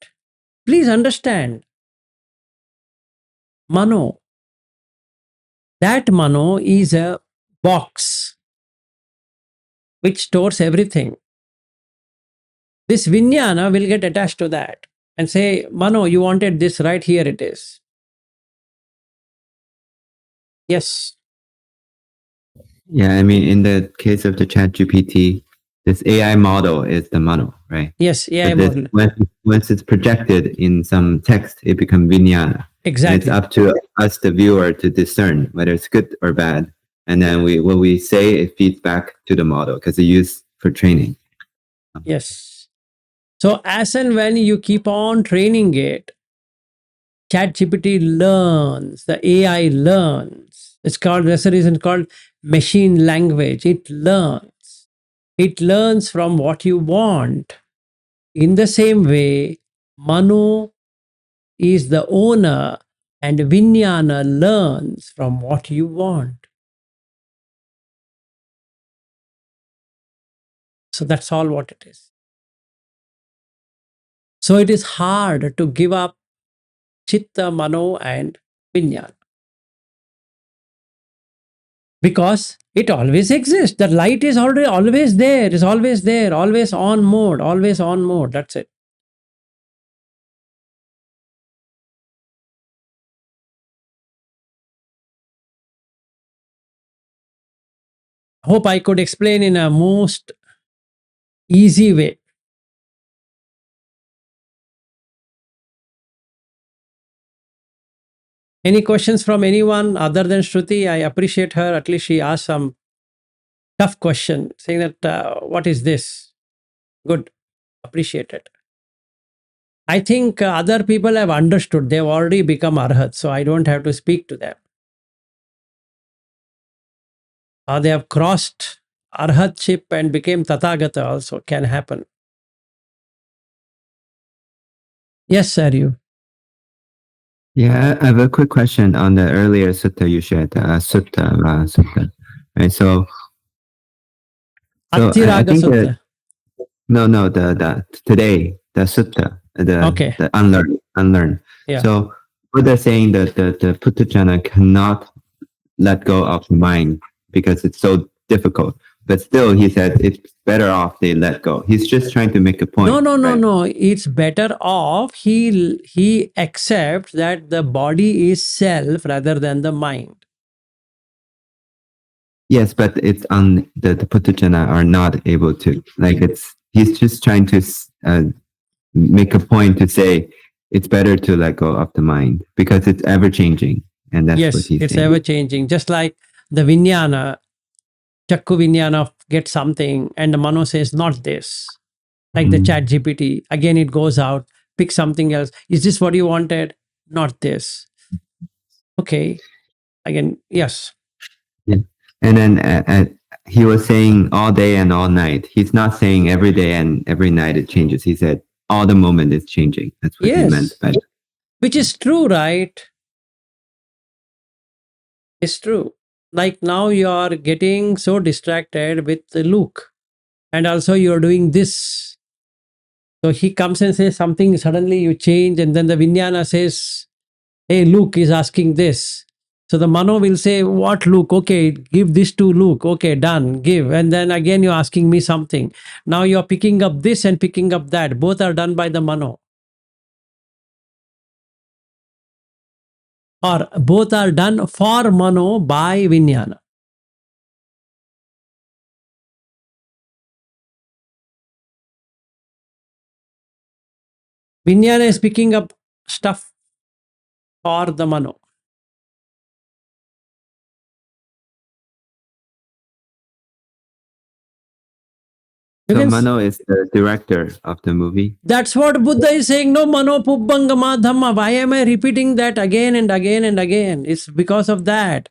Please understand. Mano. That Mano is a box which stores everything. This Vijnana will get attached to that and say, Mano, you wanted this, right? Here it is. Yes. Yeah, I mean, in the case of the Chat GPT, this AI model is the model, right? Yes, AI But this, model. once it's projected in some text, it becomes Vijnana. And it's Exactly. up to us, the viewer, to discern whether it's good or bad. And then what we say, it feeds back to the model because it's used for training. Yes. So as and when you keep on training it, ChatGPT learns, the AI learns. It's called, that's the reason called machine language. It learns. It learns from what you want. In the same way, Manu is the owner and Vijnana learns from what you want. So that's all what it is. So it is hard to give up Chitta, Mano, and Vijnana because it always exists. The light is already always there, is always there, always on mode, always on mode. That's it. Hope I could explain in a most easy way. Any questions from anyone other than Shruti? I appreciate her. At least she asked some tough question, saying that, what is this? Good. Appreciate it. I think other people have understood. They've already become arhat, so I don't have to speak to them. Or they have crossed arhatship and became tathagata also can happen. Yes, sir, you. Yeah, I have a quick question on the earlier sutta you shared, sutta. Right, so I Attiraga think that Sutta. no, the today the sutta, Okay. the unlearned. Yeah. So Buddha saying that the puttujana cannot let go of mind because it's so difficult. But still, he said it's better off they let go. He's just trying to make a point. No. It's better off he accepts that the body is self rather than the mind. Yes, but it's on the puttujana are not able to. Like he's just trying to make a point to say it's better to let go of the mind because it's ever changing, and that's what Yes, he's it's saying. ever changing. Just like the Vijnana, Chakku Vijnana gets something and the Mano says not this. Like the Chat GPT, again it goes out, pick something else. Is this what you wanted? Not this. Okay. Again, yes. Yeah. And then he was saying all day and all night. He's not saying every day and every night it changes. He said all the moment is changing. That's what he meant Yes. by that. Which is true, right? It's true. Like now you are getting so distracted with Luke, and also you're doing this. So he comes and says something, suddenly you change, and then the Vijnana says, hey, Luke is asking this. So the Mano will say, what Luke? Okay, give this to Luke. Okay, done, give. And then again, you're asking me something. Now you're picking up this and picking up that. Both are done by the Mano. Or both are done for Mano by Vijnana. Vijnana is picking up stuff for the Mano. You So can Mano is the director of the movie. That's what Buddha is saying. No mano pubbangama dhamma. Why am I repeating that again and again and again? It's because of that.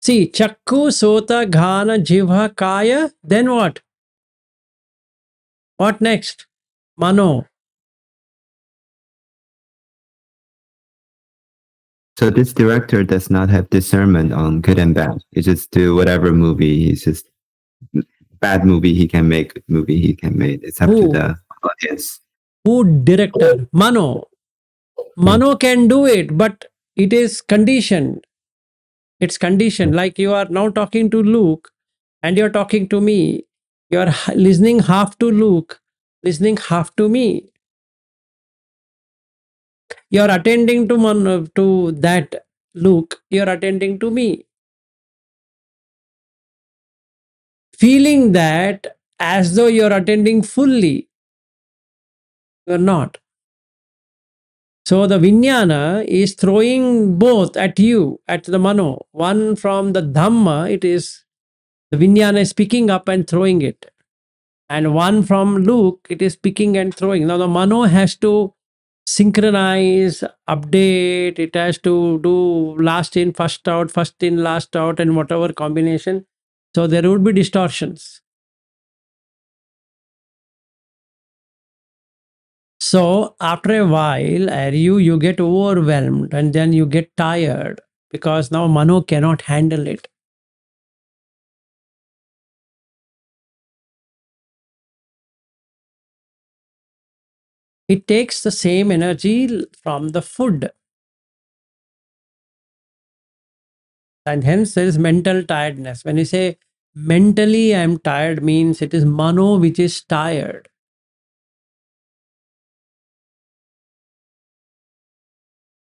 See, chakku, sota, ghana, jivha, kaya. Then what? What next? Mano. So this director does not have discernment on good and bad. He just do whatever movie. He's just bad movie he can make, good movie he can make. It's up to Who? the audience. Who director? Mano. Mano can do it, but it is conditioned. It's conditioned. Like you are now talking to Luke and you're talking to me. You're listening half to Luke, listening half to me. You're attending to that Luke. You're attending to me. Feeling that as though you're attending fully. You're not. So the Vijnana is throwing both at you, at the Mano. One from the Dhamma, it is the Vijnana is picking up and throwing it. And one from Luke, it is picking and throwing. Now the Mano has to synchronize, update, it has to do last in, first out, first in, last out, and whatever combination. So there would be distortions. So after a while, you get overwhelmed and then you get tired because now Mano cannot handle it. It takes the same energy from the food. And hence there is mental tiredness. When you say mentally I am tired, means it is Mano which is tired.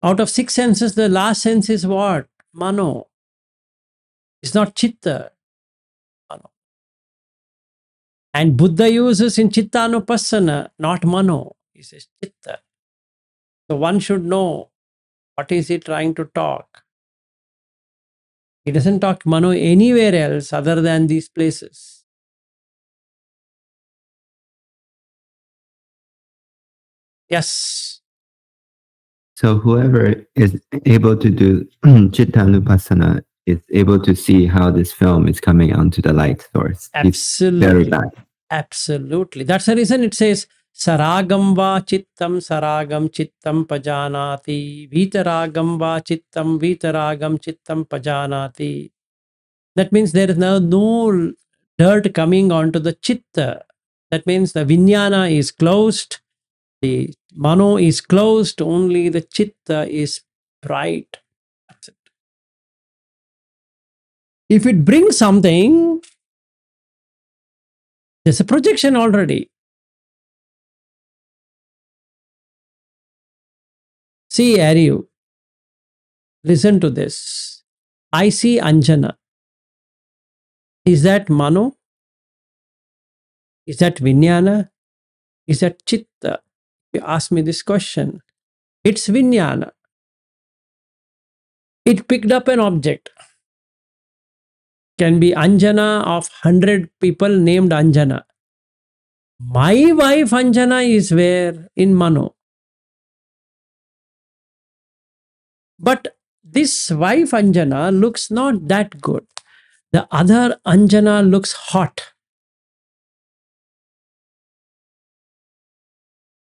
Out of 6 senses, the last sense is what? Mano. It's not Chitta. Mano. And Buddha uses in Chitta Anupassana, not Mano. He says Chitta. So one should know what is he trying to talk. He doesn't talk Mano anywhere else other than these places. Yes. So whoever is able to do Chittanupassana is able to see how this film is coming onto the light source. It's very Absolutely. bad. Absolutely. That's the reason it says Saragam va chittam saragam chittam pajanati. Vitaragam va chittam vitaragam chittam pajanati. That means there is no dirt coming onto the chitta. That means the vijnana is closed, the mano is closed, only the chitta is bright. That's it. If it brings something, there's a projection already. See, Aryu, listen to this. I see Anjana. Is that Mano? Is that Vijnana? Is that Chitta? You ask me this question. It's Vijnana. It picked up an object. Can be Anjana of 100 people named Anjana. My wife Anjana is where? In Mano. But this wife Anjana looks not that good. The other Anjana looks hot.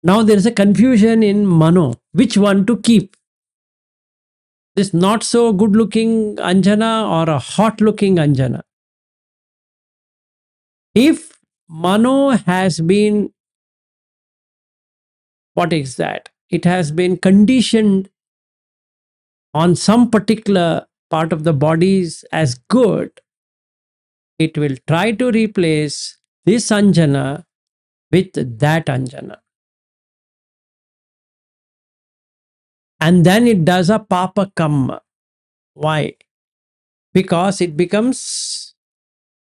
Now there is a confusion in Mano. Which one to keep? This not so good looking Anjana or a hot looking Anjana? If Mano has been, what is that? It has been conditioned on some particular part of the bodies as good, it will try to replace this Anjana with that Anjana. And then it does a Papa Kamma. Why? Because it becomes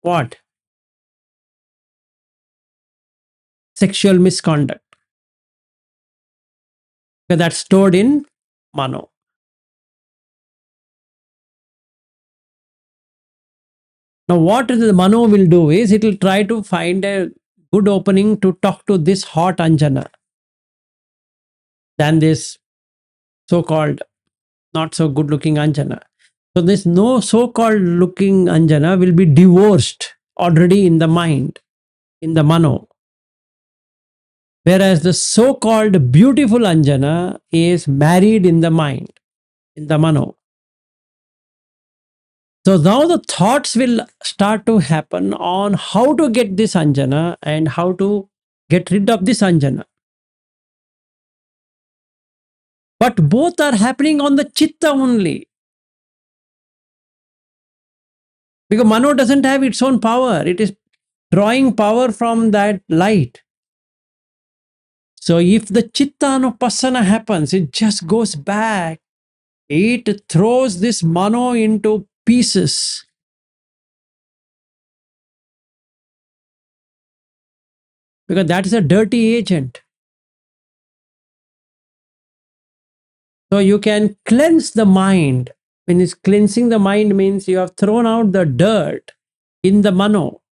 what? Sexual misconduct. Because that's stored in Mano. Now, what the Mano will do is it will try to find a good opening to talk to this hot Anjana than this so called not so good looking Anjana. So, this no so called looking Anjana will be divorced already in the mind, in the Mano. Whereas the so called beautiful Anjana is married in the mind, in the Mano. So now the thoughts will start to happen on how to get this Anjana and how to get rid of this Anjana. But both are happening on the Chitta only. Because Mano doesn't have its own power. It is drawing power from that light. So if the Chitta Anupassana happens, it just goes back. It throws this Mano into pieces. Because that is a dirty agent. So you can cleanse the mind. When it's cleansing the mind means you have thrown out the dirt in the Mano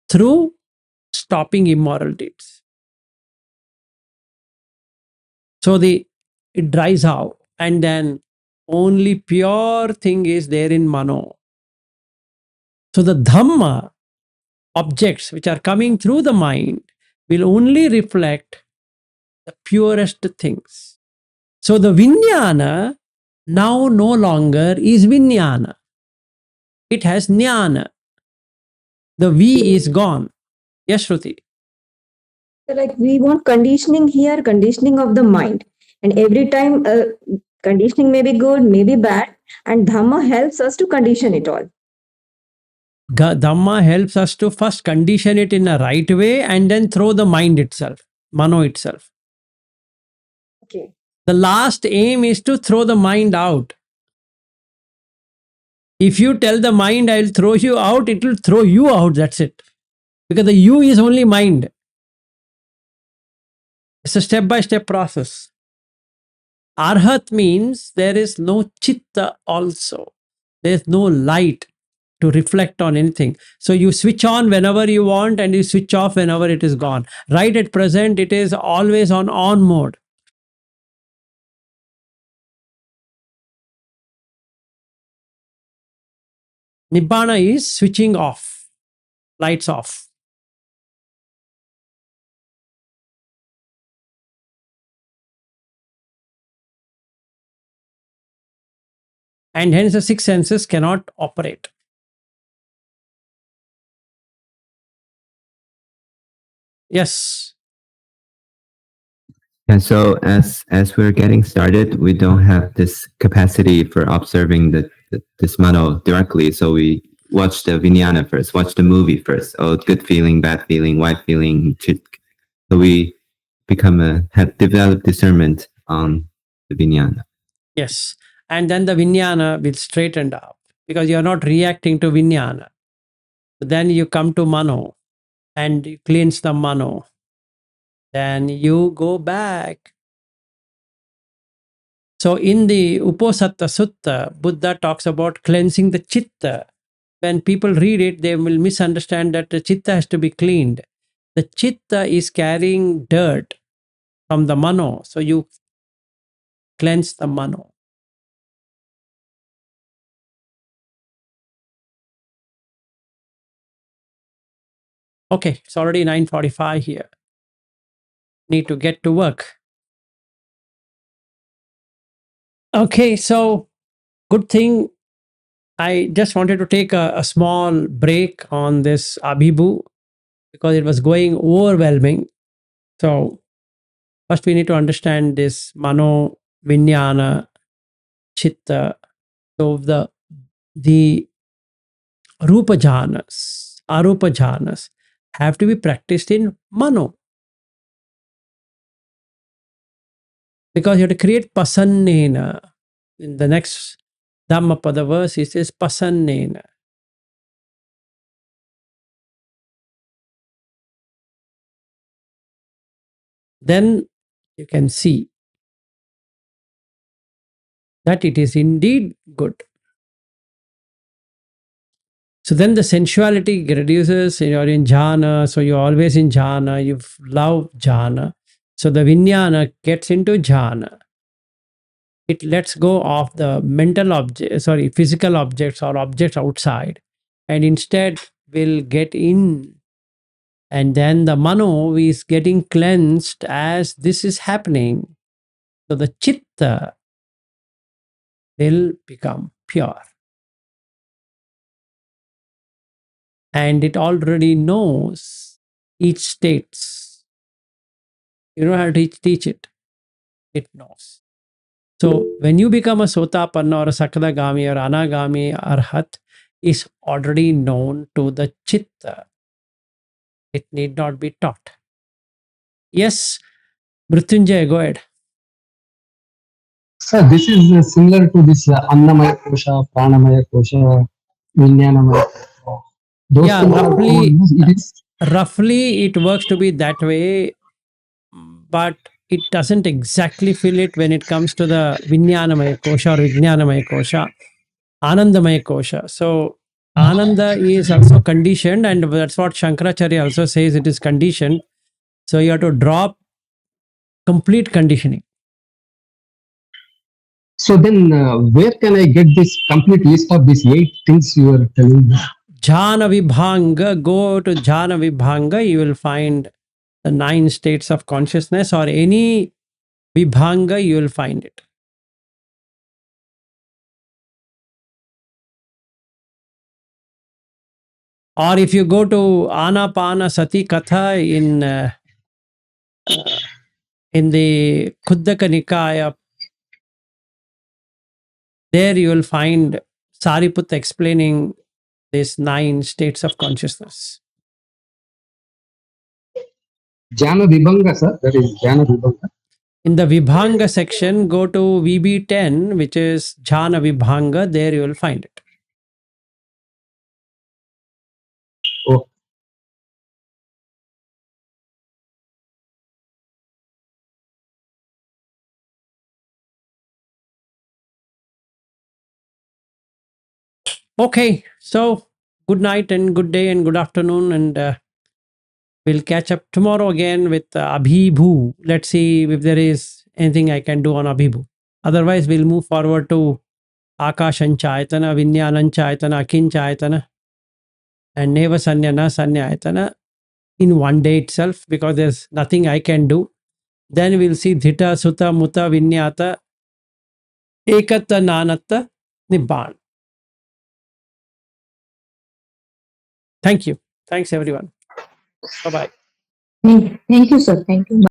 through stopping immoral deeds. So it dries out and then only pure thing is there in Mano. So the Dhamma objects which are coming through the mind will only reflect the purest things. So the Vijnana now no longer is Vijnana. It has Jnana. The V is gone. Yes, Shruti. Like we want conditioning here, conditioning of the mind. And every time conditioning may be good, may be bad, and Dhamma helps us to condition it all. Dhamma helps us to first condition it in a right way and then throw the mind itself, Mano itself. Okay. The last aim is to throw the mind out. If you tell the mind, I'll throw you out, it will throw you out. That's it. Because the you is only mind. It's a step by step process. Arhat means there is no chitta also. There's no light to reflect on anything. So you switch on whenever you want and you switch off whenever it is gone. Right at present, it is always on mode. Nibbana is switching off, lights off. And hence the six senses cannot operate. Yes. And so as we're getting started, we don't have this capacity for observing this Mano directly. So we watch the Vijnana first, watch the movie first. Oh, good feeling, bad feeling, white feeling. So we have developed discernment on the Vijnana. Yes. And then the Vijnana will straighten up because you're not reacting to Vijnana. Then you come to Mano and you cleanse the Mano. Then you go back. So in the Uposatta Sutta, Buddha talks about cleansing the Chitta. When people read it, they will misunderstand that the Chitta has to be cleaned. The Chitta is carrying dirt from the Mano. So you cleanse the Mano. Okay, it's already 9:45 here. Need to get to work. Okay, so good thing I just wanted to take a small break on this Abhibu because it was going overwhelming. So first we need to understand this Mano, Vijnana, Chitta. So the Rupa jhanas, Arupa jhanas have to be practiced in Mano. Because you have to create pasannena. In the next Dhammapada verse, it says pasannena. Then you can see that it is indeed good. So then the sensuality reduces, you're in jhana, so you're always in jhana, you love jhana. So the vijnana gets into jhana. It lets go of the physical objects or objects outside, and instead will get in. And then the mano is getting cleansed as this is happening. So the chitta will become pure. And it already knows each states. You don't have to teach it. It knows. So when you become a sotapanna or a sakadagami or anagami, arhat is already known to the chitta. It need not be taught. Yes, Mrityunjay, go ahead. So this is similar to this Annamaya Kosha, Pranamaya Kosha, Vijnanamaya Kosha. Those Yeah, two are it is roughly it works to be that way, but it doesn't exactly feel it when it comes to the Vijnanamaya Kosha or Vijnanamaya Kosha, Anandamaya Kosha. So Ananda is also conditioned, and that's what Shankaracharya also says, it is conditioned. So you have to drop complete conditioning. so then where can I get this complete list of these 8 things you are telling me? Jhana Vibhanga, go to Jhana Vibhanga, you will find the 9 states of consciousness, or any Vibhanga, you will find it. Or if you go to Anapana Sati Katha in the Khuddaka Nikaya, there you will find Sariputta explaining these 9 states of consciousness. Jnana Vibhanga, sir. That is Jnana Vibhanga. In the Vibhanga section, go to VB10, which is Jhana Vibhanga, there you will find it. Oh, Okay, so good night and good day and good afternoon, and we'll catch up tomorrow again with Abhibhu. Let's see if there is anything I can do on Abhibhu. Otherwise, we'll move forward to Akashanchayatana, Vinyananchayatana, Akinchayatana, and Neva Sanyana, Sanyayatana in one day itself, because there's nothing I can do. Then we'll see Dhita, Sutta, Mutta, Vinyata, Ekatta, Nanatta, Nibbana. Thank you. Thanks, everyone. Bye-bye. Thank you, sir. Thank you.